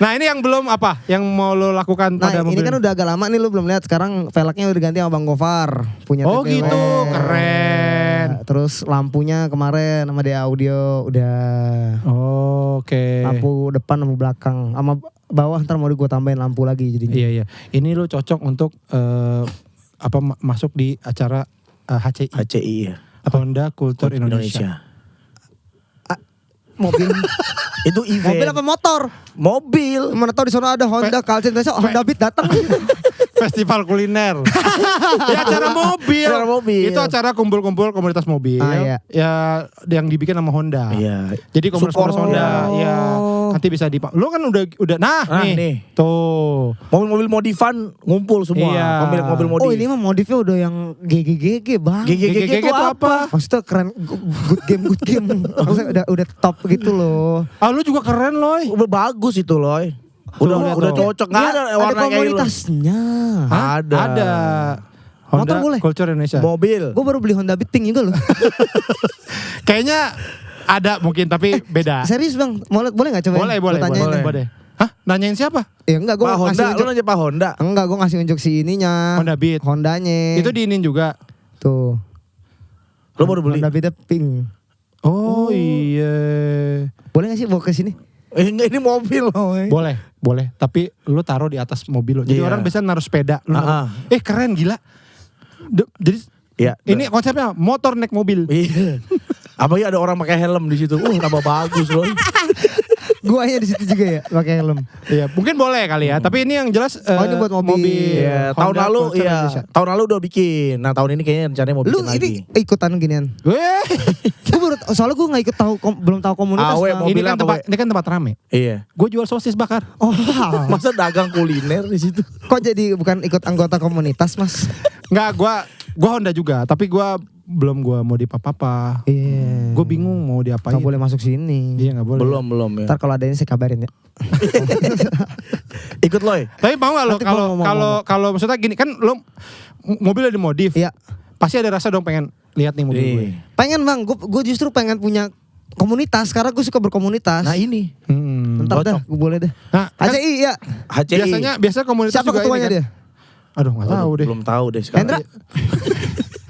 Speaker 1: Nah ini yang belum apa? Yang mau lo lakukan
Speaker 2: Nah
Speaker 1: pada
Speaker 2: ini
Speaker 1: mobil?
Speaker 2: kan udah agak lama nih lu belum lihat. Sekarang velgnya udah ganti sama Bang Gofar. Punya
Speaker 1: Oh
Speaker 2: TPW.
Speaker 1: gitu, keren.
Speaker 2: Terus lampunya kemarin sama dia audio udah.
Speaker 1: Oke.
Speaker 2: Lampu depan sama belakang. Sama bawah ntar mau gue tambahin lampu lagi jadinya.
Speaker 1: Iya iya. Ini lo cocok untuk masuk di acara HCI.
Speaker 3: HCI ya.
Speaker 1: Honda Culture Indonesia.
Speaker 2: Mobil.
Speaker 3: Itu event.
Speaker 2: Mobil apa motor?
Speaker 3: Mobil.
Speaker 2: Mana tahu di sana ada Honda Culture Indonesia, Honda Beat datang.
Speaker 1: Festival kuliner. Ya acara mobil.
Speaker 3: Acara mobil.
Speaker 1: Itu acara kumpul-kumpul komunitas mobil.
Speaker 2: Ah, iya.
Speaker 1: Ya yang dibikin sama Honda.
Speaker 3: Iya.
Speaker 1: Jadi komunitas
Speaker 3: Support.
Speaker 1: Honda. Ya nanti bisa lo kan udah nih. Tuh.
Speaker 3: Mobil-mobil modifan ngumpul semua.
Speaker 1: Iya.
Speaker 3: Mobil modif.
Speaker 2: Oh ini mah modifnya udah yang GGGG Bang.
Speaker 3: GGGG itu apa?
Speaker 2: Maksudnya keren, good game. Maksudnya udah top gitu loh.
Speaker 1: Ah lu juga keren loh.
Speaker 3: Udah bagus itu loh. Udah
Speaker 1: tuh.
Speaker 3: cocok. Nggak ada warna kayak gitu.
Speaker 2: komunitasnya.
Speaker 3: Ada.
Speaker 1: Ada. Honda
Speaker 2: Motor boleh?
Speaker 1: Culture Indonesia.
Speaker 3: Mobil.
Speaker 2: Gue baru beli Honda Beat Pink juga loh.
Speaker 1: Kayaknya ada mungkin tapi beda.
Speaker 2: Serius Bang, boleh gak coba?
Speaker 1: Boleh. Hah? Nanyain siapa?
Speaker 2: Ya enggak, gue
Speaker 3: Pak
Speaker 2: ngasih
Speaker 3: Honda, lu
Speaker 2: unjuk.
Speaker 3: nanya Pak Honda.
Speaker 2: Enggak, gue ngasih unjuk si ininya.
Speaker 1: Honda Beat.
Speaker 2: Hondanya.
Speaker 1: Itu diinin juga.
Speaker 2: Tuh.
Speaker 3: Lu baru beli.
Speaker 2: Honda Beat Pink.
Speaker 1: Oh iya.
Speaker 2: Boleh gak sih bawa ke sini?
Speaker 3: Enggak, ini mobil loh.
Speaker 1: Boleh. Tapi lu taruh di atas mobil lo. Jadi
Speaker 3: Iya.
Speaker 1: orang biasa naruh sepeda. Lu naruh.
Speaker 3: Ah.
Speaker 1: Keren gila. Jadi
Speaker 3: Iya.
Speaker 1: ini konsepnya motor naik mobil.
Speaker 3: Iya. Apalagi ada orang pakai helm di situ. Tambah bagus loh.
Speaker 2: Guanya di situ juga ya pakai helm.
Speaker 1: Iya, mungkin boleh kali ya. Tapi ini yang jelas
Speaker 2: ini buat mobil.
Speaker 3: Iya, tahun
Speaker 1: Honda
Speaker 3: lalu
Speaker 1: Culture
Speaker 3: iya,
Speaker 1: Indonesia.
Speaker 3: tahun lalu udah bikin. Nah, tahun ini kayaknya rencananya mau
Speaker 2: Lu
Speaker 3: bikin lagi.
Speaker 2: ini ikutan ginian.
Speaker 1: Weh,
Speaker 2: Gue baru soalnya gue nggak ikut tahu belum tahu komunitas.
Speaker 3: Awe,
Speaker 2: Bang.
Speaker 3: mau
Speaker 1: ini
Speaker 3: bilang
Speaker 1: kan tempat rame.
Speaker 3: Iya.
Speaker 1: Gue jual sosis bakar.
Speaker 2: Oh,
Speaker 3: Masa dagang kuliner di situ?
Speaker 2: kok jadi bukan ikut anggota komunitas, Mas?
Speaker 1: Enggak, gua Honda juga, tapi gua belum mau di apa-apa.
Speaker 2: Iya.
Speaker 1: Gue bingung mau diapain.
Speaker 2: Nggak boleh masuk sini.
Speaker 1: Iya, nggak boleh.
Speaker 3: Belum ya.
Speaker 2: Ntar kalau ada ini saya kabarin ya.
Speaker 3: Ikut Loy.
Speaker 1: Tapi mau nggak lo
Speaker 2: Nanti
Speaker 1: kalau maksudnya gini kan lo mobilnya dimodif.
Speaker 2: Iya.
Speaker 1: Pasti ada rasa dong pengen lihat nih mobil gue.
Speaker 2: Pengen bang, gue justru pengen punya komunitas karena gue suka berkomunitas.
Speaker 3: Nah ini.
Speaker 2: Ntar dah,
Speaker 3: cocok.
Speaker 2: gue boleh deh.
Speaker 1: Nah, kan
Speaker 2: HCI ya.
Speaker 3: HCI.
Speaker 1: biasanya komunitas
Speaker 2: Siapa
Speaker 1: juga
Speaker 2: ketuanya
Speaker 1: ini kan.
Speaker 2: dia?
Speaker 1: Aduh, nggak tahu deh.
Speaker 3: Belum tahu deh sekarang.
Speaker 2: Hendra?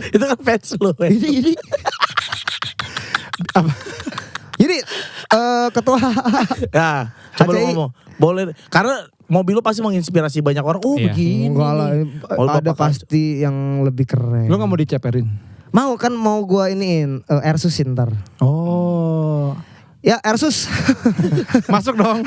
Speaker 3: Itu kan fans lo.
Speaker 2: Ini.
Speaker 1: Apa?
Speaker 2: Jadi ketua.
Speaker 3: Ya, coba lu
Speaker 2: HCI.
Speaker 3: ngomong. Boleh. Karena mobil lo pasti menginspirasi banyak orang. Oh
Speaker 1: Iya.
Speaker 3: begini.
Speaker 2: Enggak lah,
Speaker 3: Oh,
Speaker 2: ada
Speaker 3: Bapak
Speaker 2: pasti yang lebih keren.
Speaker 1: Lo nggak mau diceperin?
Speaker 2: Mau gue iniin Airsus ntar.
Speaker 1: Oh,
Speaker 2: Ya Airsus.
Speaker 1: masuk dong.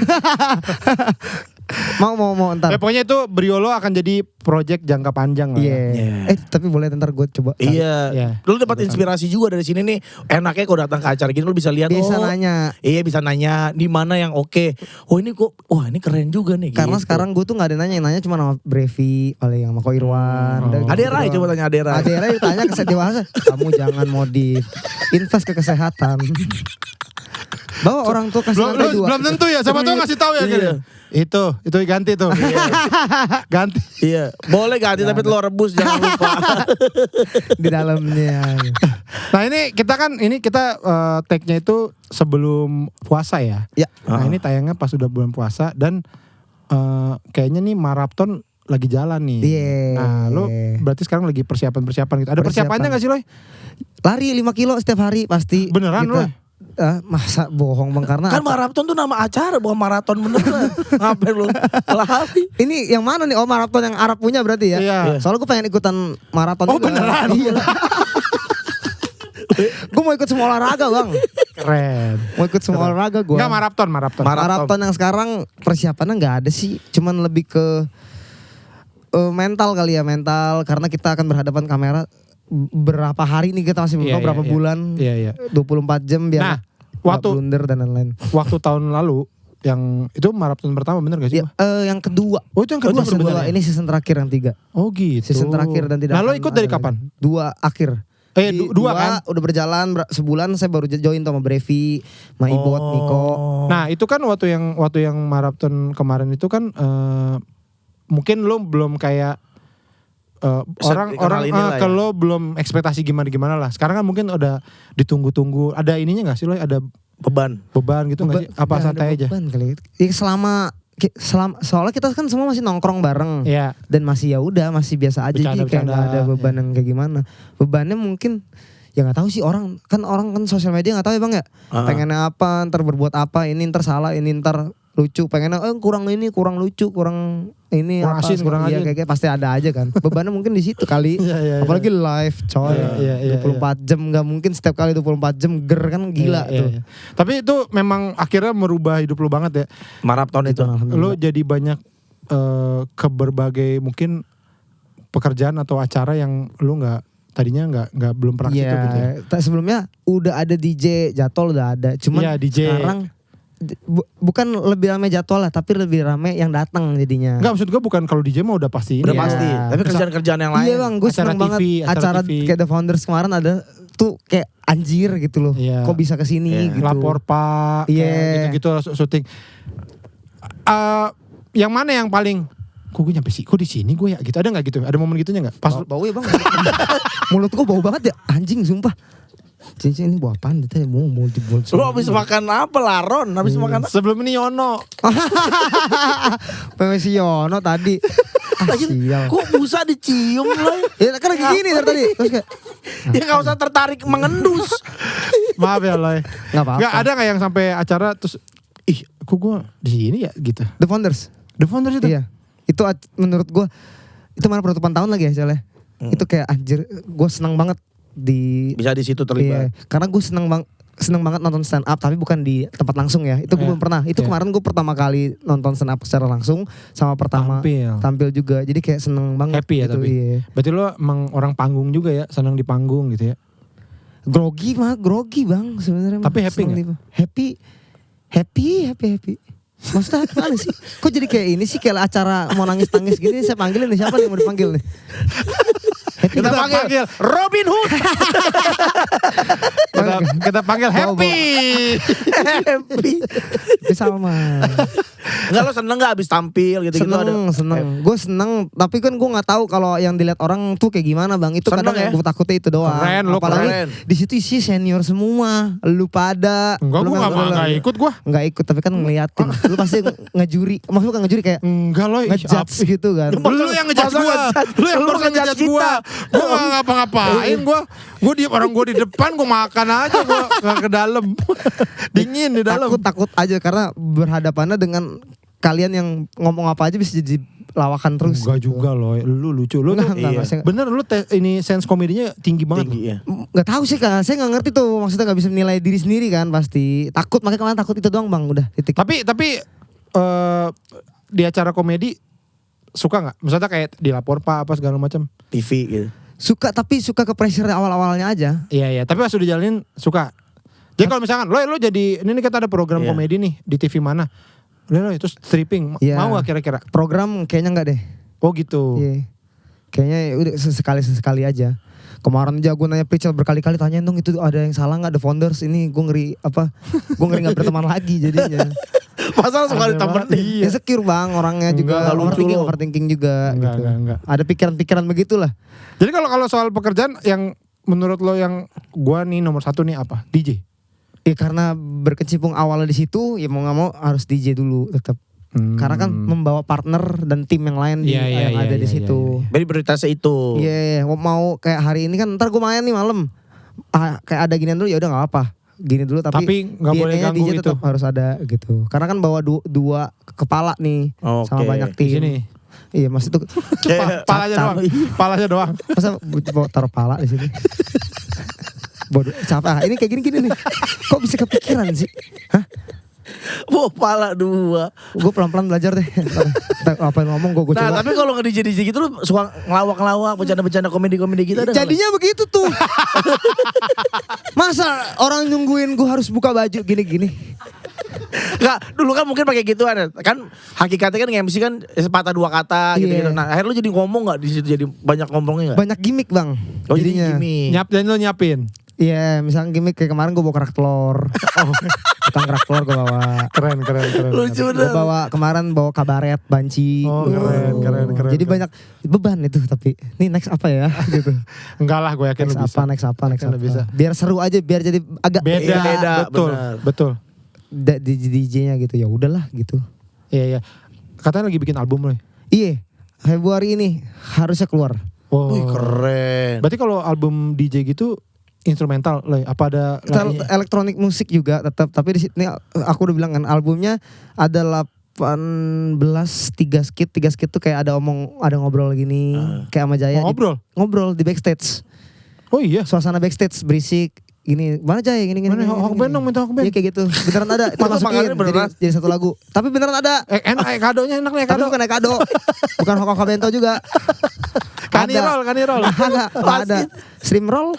Speaker 2: mau ntar.
Speaker 1: Ya pokoknya itu Briolo akan jadi project jangka panjang lah.
Speaker 2: Iya.
Speaker 3: Iya.
Speaker 2: Tapi boleh ntar gue coba.
Speaker 3: Iya.
Speaker 1: Iya.
Speaker 3: Lu dapat inspirasi juga dari sini nih. Enaknya kalau datang ke acara gini lu bisa lihat
Speaker 2: Bisa nanya.
Speaker 3: Iya, bisa nanya di mana yang oke. Oh, ini kok wah ini keren juga nih.
Speaker 2: Karena
Speaker 3: gitu.
Speaker 2: sekarang gue tuh gak ada nanya, yang nanya cuma sama Brevi, paling sama Ko Irwan. Udah gitu
Speaker 3: Adera
Speaker 2: doang.
Speaker 3: coba tanya Adera.
Speaker 2: Adera ditanya ke dewasa, kamu jangan modif, invest ke kesehatan. Bawa orang tua kasih lantai dua.
Speaker 1: Belum tentu ya, siapa tahu ngasih tahu ya.
Speaker 3: Iya.
Speaker 1: Gitu. Itu ganti tuh. Ganti.
Speaker 3: Iya, boleh ganti tapi telur rebus jangan lupa.
Speaker 2: Di dalamnya.
Speaker 1: Nah ini kita take-nya itu sebelum puasa ya.
Speaker 2: Ya.
Speaker 1: Nah ini tayangnya pas udah bulan puasa dan kayaknya nih maraton lagi jalan nih.
Speaker 2: Iya.
Speaker 1: Nah lu berarti sekarang lagi persiapan gitu. Ada persiapannya gak sih Loy?
Speaker 2: Lari 5 kilo setiap hari pasti.
Speaker 1: Beneran,
Speaker 2: kita,
Speaker 1: Loy?
Speaker 2: Masa bohong bang, karena
Speaker 3: Kan maraton tuh nama acara, bukan maraton beneran. Ngapain lu lari?
Speaker 2: ini yang mana nih? Oh maraton yang Arab punya berarti ya?
Speaker 1: Iya.
Speaker 2: Soalnya gue pengen ikutan maraton
Speaker 1: Oh,
Speaker 2: juga.
Speaker 1: beneran?
Speaker 2: Iya. Gue mau ikut semua olahraga bang.
Speaker 1: Keren.
Speaker 2: Mau ikut semua olahraga gue.
Speaker 1: Enggak maraton.
Speaker 2: Maraton yang sekarang persiapannya nggak ada sih. Cuman lebih ke mental kali ya, mental. Karena kita akan berhadapan kamera berapa hari nih, kita masih belum tahu berapa bulan.
Speaker 1: Iya, iya.
Speaker 2: 24 jam biar
Speaker 1: Nah,
Speaker 2: nggak
Speaker 1: waktu
Speaker 2: blunder dan lain-lain.
Speaker 1: waktu tahun lalu yang itu maraton pertama bener gak sih?
Speaker 2: Ya, yang kedua.
Speaker 1: Oh itu yang kedua
Speaker 2: Season
Speaker 1: bener
Speaker 2: dua, ini season terakhir yang 3.
Speaker 1: Oh gitu.
Speaker 2: Season terakhir dan tidak.
Speaker 1: Nah lo
Speaker 2: akan
Speaker 1: ikut dari
Speaker 2: ada
Speaker 1: kapan?
Speaker 2: lagi. 2 akhir.
Speaker 1: Dua kan?
Speaker 2: Udah berjalan sebulan, saya baru join sama Brevi, sama Ibot, Niko.
Speaker 1: Nah itu kan waktu yang maraton kemarin itu kan mungkin lo belum kayak orang
Speaker 3: inilah
Speaker 1: ke
Speaker 3: ya.
Speaker 1: lo belum ekspektasi gimana lah. Sekarang kan mungkin udah ditunggu-tunggu. Ada ininya gak sih lo? Ada
Speaker 3: Beban.
Speaker 1: beban gitu nggak sih? Apa
Speaker 2: Nggak
Speaker 1: santai
Speaker 2: ada
Speaker 1: aja?
Speaker 2: beban kali. Ya, selama soalnya kita kan semua masih nongkrong bareng.
Speaker 1: Iya.
Speaker 2: Dan masih ya udah masih biasa aja, jadi kayak
Speaker 1: Bercanda-bercanda,
Speaker 2: nggak ada beban
Speaker 1: ya.
Speaker 2: yang kayak gimana. Bebannya mungkin ya nggak tahu sih, orang kan sosial media nggak tahu ya bang ya. Pengennya apa, ntar berbuat apa, ini ntar salah, ini ntar lucu, pengennya kurang ini, kurang lucu, kurang ini
Speaker 1: Kurang
Speaker 2: apa,
Speaker 1: asin, kurang
Speaker 2: ya,
Speaker 1: asin.
Speaker 2: kayak pasti ada aja kan. Bebannya mungkin di situ kali.
Speaker 1: Iya, iya, iya.
Speaker 2: Apalagi live coy.
Speaker 1: Iya,
Speaker 2: 24 jam, nggak mungkin setiap kali 24 jam ger kan, gila
Speaker 1: Iya,
Speaker 2: tuh.
Speaker 1: iya. Tapi itu memang akhirnya merubah hidup lo banget ya.
Speaker 3: Maraton itu.
Speaker 1: Lo jadi banyak ke berbagai mungkin pekerjaan atau acara yang lo tadinya nggak belum pernah ke situ gitu ya.
Speaker 2: Sebelumnya udah ada DJ jadwal, udah ada. Cuman
Speaker 1: Iya, DJ.
Speaker 2: sekarang bukan lebih rame jadwal lah, tapi lebih rame yang datang jadinya.
Speaker 1: Enggak, maksud gue bukan kalau DJ mah udah pasti
Speaker 3: Udah
Speaker 1: ini ya.
Speaker 3: pasti. Tapi kerjaan-kerjaan yang lain.
Speaker 2: Iya bang, gue
Speaker 1: Acara
Speaker 2: seneng
Speaker 1: TV,
Speaker 2: banget
Speaker 1: acara
Speaker 2: acara
Speaker 1: TV.
Speaker 2: kayak The Founders kemarin ada tuh kayak anjir gitu loh.
Speaker 1: Iya.
Speaker 2: Kok bisa kesini
Speaker 3: Iya.
Speaker 2: gitu.
Speaker 1: Lapor Pak,
Speaker 2: Iya.
Speaker 1: kayak gitu-gitu syuting. Yang mana yang paling kok gue nyampe sih, kok di sini gue ya gitu, ada nggak gitu? Ada momen gitunya nggak? Pas
Speaker 2: Bau ya bang. Mulut gue bau banget ya, anjing sumpah. Cincin ini bau apaan? Dia mau dibuat.
Speaker 3: Lu habis makan apa Laron? Habis makan apa?
Speaker 1: sebelum ini Yono,
Speaker 2: si Yono tadi. Sial.
Speaker 3: Kok busa dicium lo?
Speaker 2: Ya kan lagi gini dari tadi. Terus kayak
Speaker 3: Ya gak usah tertarik mengendus.
Speaker 1: maaf ya Loy.
Speaker 2: nggak apa-apa.
Speaker 1: Nggak ada nggak yang sampai acara terus, ih kok gue di sini ya gitu.
Speaker 2: The Founders.
Speaker 1: The Founders itu.
Speaker 2: Iya. Itu menurut gue itu mana penutupan tahun lagi ya soalnya. Itu kayak anjir, gue senang banget di
Speaker 3: Bisa di situ
Speaker 2: iya,
Speaker 3: terlibat.
Speaker 2: karena gue senang bang, seneng banget nonton stand up tapi bukan di tempat langsung ya. Itu gue belum pernah. Itu kemarin gue pertama kali nonton stand up secara langsung sama pertama tampil juga. Jadi kayak seneng banget.
Speaker 1: Happy ya
Speaker 2: gitu,
Speaker 1: tapi.
Speaker 2: Iya.
Speaker 1: Berarti lo emang orang panggung juga ya, seneng di panggung gitu ya.
Speaker 2: Grogi Bang sebenarnya.
Speaker 1: Tapi happy nggak?
Speaker 2: Happy. Maksudnya gimana sih? Kok jadi kayak ini sih, kayak acara mau nangis-nangis gini, saya panggilin nih, siapa nih yang mau dipanggil nih? Happy
Speaker 3: Kita panggil Robin Hood.
Speaker 1: kita panggil Happy.
Speaker 3: Happy.
Speaker 2: Itu sama.
Speaker 3: Enggak, lo seneng gak abis tampil gitu-gitu?
Speaker 2: Seneng. Gue seneng, tapi kan gue gak tahu kalau yang dilihat orang tuh kayak gimana Bang. Itu
Speaker 3: Seneng
Speaker 2: kadang
Speaker 3: ya?
Speaker 2: yang gue takutnya itu doang.
Speaker 1: Keren, lo
Speaker 2: apalagi
Speaker 3: keren.
Speaker 2: di situ isi senior semua. Lu pada.
Speaker 1: Enggak, gue gak ikut gue.
Speaker 2: Nggak ikut, tapi kan ngeliatin. Lu pasti ngejuri. Maksudnya bukan ngejuri, kayak
Speaker 1: Enggak lo,
Speaker 2: ngejudge gitu kan.
Speaker 1: Lu yang ngejudge gue. Lu yang harus ngejudge gue. Gue gak ngapa-ngapain. Gue di orang gue di depan, gue makan aja, gue gak ke dalam. Dingin di dalam.
Speaker 2: Takut aja karena berhadapannya dengan kalian yang ngomong apa aja bisa jadi lawakan terus.
Speaker 1: Enggak juga loh, lu lucu. Lu tuh bener, lu ini sense komedinya tinggi banget.
Speaker 3: Tinggi ya.
Speaker 2: Gak tahu sih kan, saya gak ngerti tuh. Maksudnya gak bisa menilai diri sendiri kan pasti. Takut, makanya kalian takut itu doang Bang, udah titik.
Speaker 1: Tapi di acara komedi suka gak? Misalnya kayak dilapor Pak apa segala macam.
Speaker 3: TV gitu.
Speaker 2: Suka, tapi suka ke pressure awal-awalnya aja.
Speaker 1: Iya, tapi pas udah jalanin suka. Jadi kalau misalkan lo jadi, ini kita ada program komedi nih di TV mana. Lo itu stripping, mau gak kira-kira?
Speaker 2: Program kayaknya enggak deh.
Speaker 1: Oh gitu.
Speaker 2: Iya. Kayaknya udah sesekali aja. Kemarin aja gue nanya Prichel berkali-kali, tanyain dong itu ada yang salah gak, The Founders ini. Gue ngeri gak berteman lagi jadinya.
Speaker 3: Masa suka ditemenin?
Speaker 2: Iya. Insecure Bang orangnya juga. Overthinking juga gitu.
Speaker 1: Enggak.
Speaker 2: Ada pikiran-pikiran begitulah.
Speaker 1: Jadi kalau soal pekerjaan yang menurut lo yang gua nih nomor satu nih apa? DJ?
Speaker 2: Ya karena berkecimpung awalnya di situ, ya mau gak mau harus DJ dulu tetap. Karena kan membawa partner dan tim yang lain yang ada di situ.
Speaker 3: Jadi prioritasnya itu.
Speaker 2: Iya, mau kayak hari ini kan ntar gue main nih malam. Kayak ada ginian dulu ya udah nggak apa. Gini dulu tapi
Speaker 1: nggak boleh ganggu
Speaker 2: DJ
Speaker 1: itu.
Speaker 2: tetap harus ada gitu. Karena kan bawa dua kepala nih sama banyak tim.
Speaker 1: Di sini.
Speaker 2: Iya, maksud itu
Speaker 1: palanya doang.
Speaker 2: Masa taruh pala di sini. Bodoh, capek. Ini kayak gini nih. Kok bisa kepikiran sih? Hah?
Speaker 3: Pala dua.
Speaker 2: Gue pelan-pelan belajar deh. Apa yang ngomong gue coba.
Speaker 3: Nah, tapi kalau nge-DJ gitu lu suka ngelawak-ngelawak, bercanda-bercanda komedi-komedi gitu ada.
Speaker 2: Jadinya begitu tuh. Masa orang nungguin gue harus buka baju gini-gini.
Speaker 3: Enggak, dulu kan mungkin pakai gituan. Kan hakikatnya kan nge-MC kan sepatah dua kata gitu-gitu. Nah, akhirnya lu jadi ngomong enggak di situ, jadi banyak ngomongnya enggak?
Speaker 2: Banyak gimmick, Bang.
Speaker 3: Oh, jadinya gimmick.
Speaker 1: Dan lo nyiapin.
Speaker 2: Iya, misalnya gimmick kayak kemarin gue bawa kerak telur. Tukang kerak telur gue bawa.
Speaker 1: Keren.
Speaker 3: Lucu
Speaker 2: gue kemarin bawa kabaret, banci.
Speaker 1: Oh, keren.
Speaker 2: Jadi banyak beban itu, tapi ini next apa ya gitu.
Speaker 1: Enggak lah, gue yakin
Speaker 2: next apa.
Speaker 1: Bisa.
Speaker 2: Biar seru aja, biar jadi agak
Speaker 1: beda. Betul.
Speaker 2: Di DJ-nya gitu, ya udahlah gitu.
Speaker 1: Iya. Katanya lagi bikin album loh.
Speaker 2: Iya, Februari ini harusnya keluar.
Speaker 1: Oh.
Speaker 3: Wih, keren.
Speaker 1: Berarti kalau album DJ gitu instrumental loh, apa ada
Speaker 2: elektronik musik juga tetap, tapi di sini aku udah bilang kan albumnya ada 18 3 skit tuh kayak ada ngobrol gini kayak sama Jaya. Ngobrol di backstage.
Speaker 1: Oh iya,
Speaker 2: suasana backstage berisik. Gini, mana Jaya gini.
Speaker 1: Mana Hawkband dong, minta Hawkband.
Speaker 2: Iya kayak gitu. Beneran ada. Itu masukin jadi satu lagu. Tapi beneran ada.
Speaker 1: Enak kadonya, enak nih kado.
Speaker 2: Tapi bukan kado. Bukan Hawkband juga.
Speaker 1: Kanirol.
Speaker 2: Ada. Stream roll.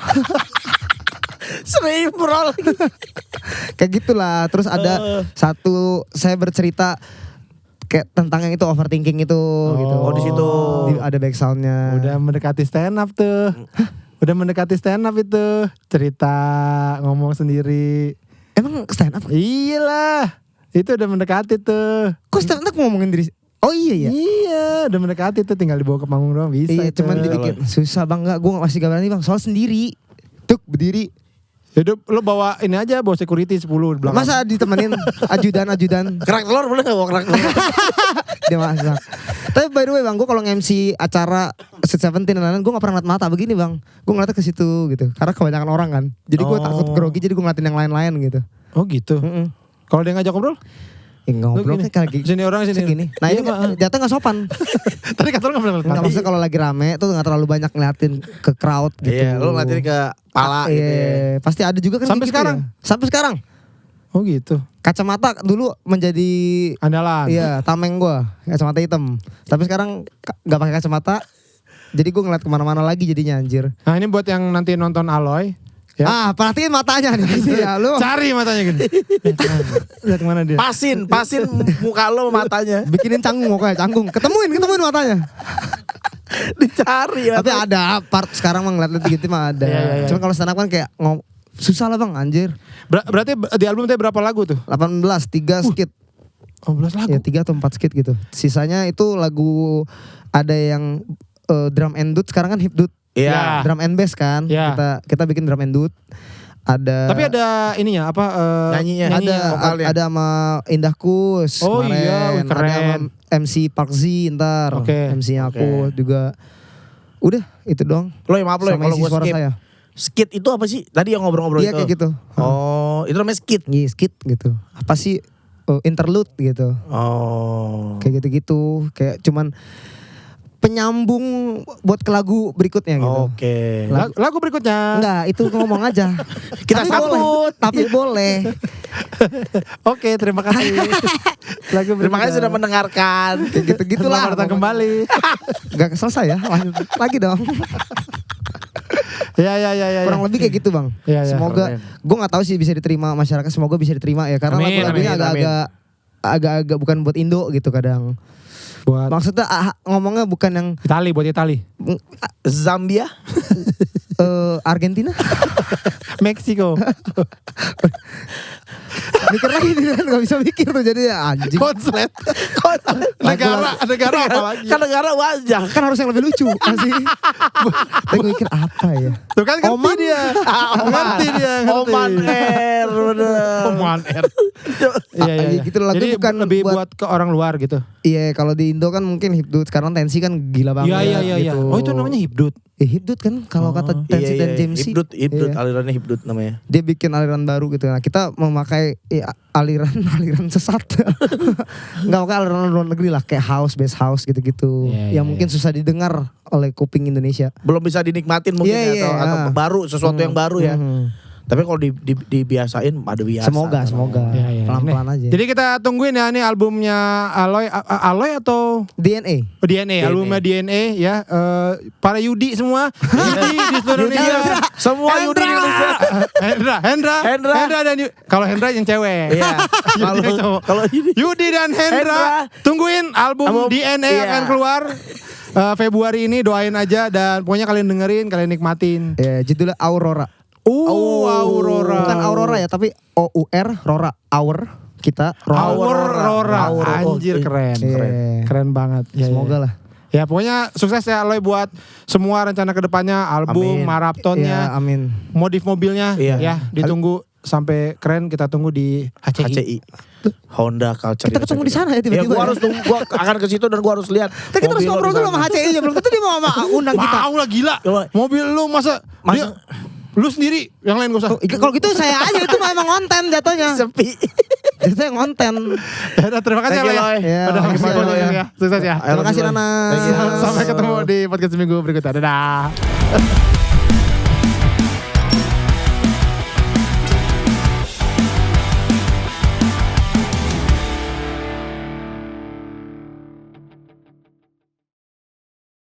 Speaker 2: Kayak gitulah. Terus ada satu saya bercerita kayak tentang yang itu overthinking itu gitu.
Speaker 3: Oh, di situ
Speaker 2: ada back soundnya.
Speaker 1: Udah mendekati stand up tuh. Udah mendekati stand up itu. Cerita ngomong sendiri.
Speaker 2: Emang stand up?
Speaker 1: Iyalah. Itu udah mendekati tuh.
Speaker 2: Kok stand up ngomongin diri? Oh iya ya.
Speaker 1: Iya, udah mendekati tuh, tinggal dibawa ke panggung doang bisa.
Speaker 2: Iya, cuman dibikin susah Bang, enggak, gue masih gak berani Bang, soal sendiri. Tuk berdiri.
Speaker 1: Hidup lo bawa ini aja, bawa security 10 di belakang.
Speaker 2: Masa ditemenin ajudan.
Speaker 3: Kerak telur boleh gak bawa kerak telur?
Speaker 2: Dia masak. Tapi by the way Bang, gue kalau nge-MC acara Sweet Seventeen dan lain-lain, gue gak pernah ngeliat mata begini Bang. Gue ngeliatnya ke situ gitu. Karena kebanyakan orang kan. Jadi gue takut grogi, jadi gue ngeliatin yang lain-lain gitu.
Speaker 1: Oh gitu. Kalau dia ngajak ngobrol?
Speaker 2: Ngobrolnya kayak
Speaker 1: Sini orang sini.
Speaker 2: segini. Nah ini jatuh gak sopan.
Speaker 1: Tadi kata lu gak pernah
Speaker 2: Enggak, maksudnya kalau lagi rame tuh gak terlalu banyak ngeliatin ke crowd gitu.
Speaker 3: Iya, lu ngeliatin ke pala gitu ya.
Speaker 2: Pasti ada juga kan
Speaker 1: Sampai
Speaker 2: kayak gitu
Speaker 1: sekarang?
Speaker 2: ya. Sampai sekarang.
Speaker 1: Oh gitu.
Speaker 2: Kacamata dulu menjadi
Speaker 1: Andalan.
Speaker 2: iya tameng gua, kacamata hitam. Tapi sekarang gak pakai kacamata. Jadi gua ngeliat kemana-mana lagi jadinya anjir.
Speaker 1: Nah ini buat yang nanti nonton Aloy. Ya.
Speaker 2: Perhatiin matanya nih gitu ya lu.
Speaker 1: Cari matanya gini. Lihat kemana dia.
Speaker 3: Pasin muka lo matanya.
Speaker 2: Bikinin canggung pokoknya, canggung. Ketemuin matanya.
Speaker 3: Dicari ya.
Speaker 2: Tapi ada part sekarang mah ngeliat gitu mah ada.
Speaker 1: Iya.
Speaker 2: Cuma kalau stand up kan kayak susah lah bang anjir.
Speaker 1: Berarti di album tadi berapa lagu tuh?
Speaker 2: 18, 3 skit.
Speaker 1: 18 lagu.
Speaker 2: Ya 3 atau 4 skit gitu. Sisanya itu lagu ada yang drum and dut, sekarang kan hip dut.
Speaker 3: Iya.
Speaker 2: Drum and bass kan.
Speaker 1: Iya.
Speaker 2: Kita bikin drum and dut. Ada
Speaker 1: Tapi ada ininya apa?
Speaker 3: Nyanyinya. Vokalnya.
Speaker 2: ada sama Indah Kus
Speaker 1: Oh
Speaker 2: kemarin.
Speaker 1: iya, wih, keren.
Speaker 2: Ada sama MC Park Z ntar.
Speaker 1: Oke.
Speaker 2: MC-nya aku juga. Udah itu doang.
Speaker 3: Lo ya maaf lo ya
Speaker 2: Sama
Speaker 3: kalau
Speaker 2: isi
Speaker 3: gue
Speaker 2: suara
Speaker 3: skip.
Speaker 2: saya.
Speaker 3: Skit itu apa sih? Tadi yang ngobrol-ngobrol
Speaker 2: Iya
Speaker 3: itu.
Speaker 2: kayak gitu.
Speaker 3: Oh, itu namanya skit.
Speaker 2: Iya skit gitu. Apa sih interlude gitu.
Speaker 3: Oh.
Speaker 2: Kayak gitu-gitu. Kayak cuman penyambung buat ke lagu berikutnya gitu.
Speaker 3: Oke.
Speaker 1: Lagu berikutnya.
Speaker 2: Enggak, itu ngomong aja.
Speaker 3: Kita
Speaker 2: Tapi
Speaker 3: sambut.
Speaker 2: boleh, tapi boleh.
Speaker 1: Oke, terima kasih. Lagu
Speaker 3: Terima kasih sudah
Speaker 1: berikutnya.
Speaker 3: mendengarkan.
Speaker 2: Kayak gitu-gitulah.
Speaker 1: Selamat datang kembali.
Speaker 2: Gak selesai ya, lanjut lagi dong.
Speaker 1: Ya.
Speaker 2: Kurang lebih kayak gitu bang.
Speaker 1: Iya, iya.
Speaker 2: Semoga,
Speaker 3: Keren.
Speaker 2: gue nggak tahu sih bisa diterima masyarakat. Semoga bisa diterima ya, karena
Speaker 1: Amin,
Speaker 2: lagu-lagunya
Speaker 3: amin,
Speaker 2: agak-agak bukan buat Indo gitu kadang.
Speaker 1: Buat
Speaker 2: Maksudnya ngomongnya bukan yang
Speaker 1: Itali, buat Itali.
Speaker 3: Zambia.
Speaker 2: Argentina.
Speaker 1: Meksiko.
Speaker 2: Mikir lagi nih kan, gak bisa mikir tuh jadi anjing.
Speaker 1: Konslet. Negara apa lagi?
Speaker 3: Kan negara wajah.
Speaker 2: Kan harus yang lebih lucu masih. Tapi gue mikir apa ya?
Speaker 1: Tuh kan ngerti
Speaker 2: Oman.
Speaker 1: dia. Ngerti dia, ngerti.
Speaker 3: Oman Air. Bener.
Speaker 1: Oman Air. Iya.
Speaker 2: Iya, gitu lagu
Speaker 1: Jadi
Speaker 2: bukan
Speaker 1: lebih
Speaker 2: buat-
Speaker 1: buat ke orang luar gitu.
Speaker 2: Iya, kalau di Indo kan mungkin hipdut. Sekarang Tensi kan gila banget.
Speaker 1: Iya.
Speaker 2: Gitu.
Speaker 1: Oh itu namanya hipdut.
Speaker 2: Hipdut kan kalau kata Tensi dan James.
Speaker 3: Hipdut,
Speaker 2: Iya.
Speaker 3: alirannya hipdut namanya.
Speaker 2: Dia bikin aliran baru gitu. Nah, kita memakai aliran sesat. Enggak pakai aliran luar negeri lah, kayak house, bass house gitu-gitu.
Speaker 1: Iya,
Speaker 2: yang mungkin susah didengar oleh kuping Indonesia.
Speaker 3: Belum bisa dinikmatin mungkin
Speaker 2: Iya,
Speaker 3: ya, atau
Speaker 2: iya.
Speaker 3: baru sesuatu yang baru ya. Tapi kalau dibiasain ada biasa.
Speaker 2: Semoga
Speaker 1: Iya.
Speaker 2: pelan-pelan aja.
Speaker 1: Jadi kita tungguin ya nih albumnya Aloy. Aloy atau
Speaker 2: DNA.
Speaker 1: DNA, albumnya DNA ya. Para Yudi semua. Yudi di seluruh Indonesia.
Speaker 3: Semua Yudi di Indonesia.
Speaker 1: Hendra dan kalau Hendra yang cewek.
Speaker 3: Iya.
Speaker 1: Yudi yang cowok.
Speaker 3: Kalau ini
Speaker 1: Yudi dan Hendra, tungguin album DNA
Speaker 3: iya.
Speaker 1: akan keluar Februari ini, doain aja dan pokoknya kalian dengerin, kalian nikmatin.
Speaker 2: Ya, judulnya Aurora.
Speaker 1: Aurora.
Speaker 2: Bukan Aurora ya, tapi OUR, Rora, Our, kita,
Speaker 1: Aurora.
Speaker 3: Aurora.
Speaker 1: Anjir keren,
Speaker 2: Iya.
Speaker 1: keren banget. Ya,
Speaker 2: Semoga
Speaker 1: ya.
Speaker 2: lah.
Speaker 1: Ya pokoknya sukses ya Aloy buat semua rencana kedepannya, album,
Speaker 3: Amin.
Speaker 1: maratonnya,
Speaker 2: Ya, amin.
Speaker 1: modif mobilnya,
Speaker 3: Iya.
Speaker 1: ya ditunggu sampai keren, kita tunggu di HCI.
Speaker 3: HCI. Honda Culture.
Speaker 2: Kita ketemu di sana ya tiba-tiba.
Speaker 3: Ya, gua harus tunggu, gua akan ke situ dan gua harus lihat.
Speaker 2: Tapi kita harus
Speaker 3: mobil lo
Speaker 2: ngobrol
Speaker 3: di
Speaker 2: dulu
Speaker 3: sana.
Speaker 2: sama HCI nya, belum tentu dia mau undang kita.
Speaker 1: Mau lah gila.
Speaker 3: Coba.
Speaker 1: Mobil lu masa dia- lu sendiri, yang lain gak usah.
Speaker 2: Kalau gitu saya aja, itu mah emang konten jatuhnya.
Speaker 3: Sepi.
Speaker 2: Jatuhnya konten.
Speaker 1: Ya udah, terima kasih
Speaker 3: Thank you,
Speaker 1: Aloy.
Speaker 3: Loy.
Speaker 2: Ya,
Speaker 1: Udah
Speaker 2: makasih,
Speaker 1: gimana
Speaker 2: Aloy,
Speaker 1: ya. Sukses ya.
Speaker 2: Terima kasih Nana.
Speaker 3: Thank you.
Speaker 1: Sampai ketemu di podcast minggu berikutnya. Dadah.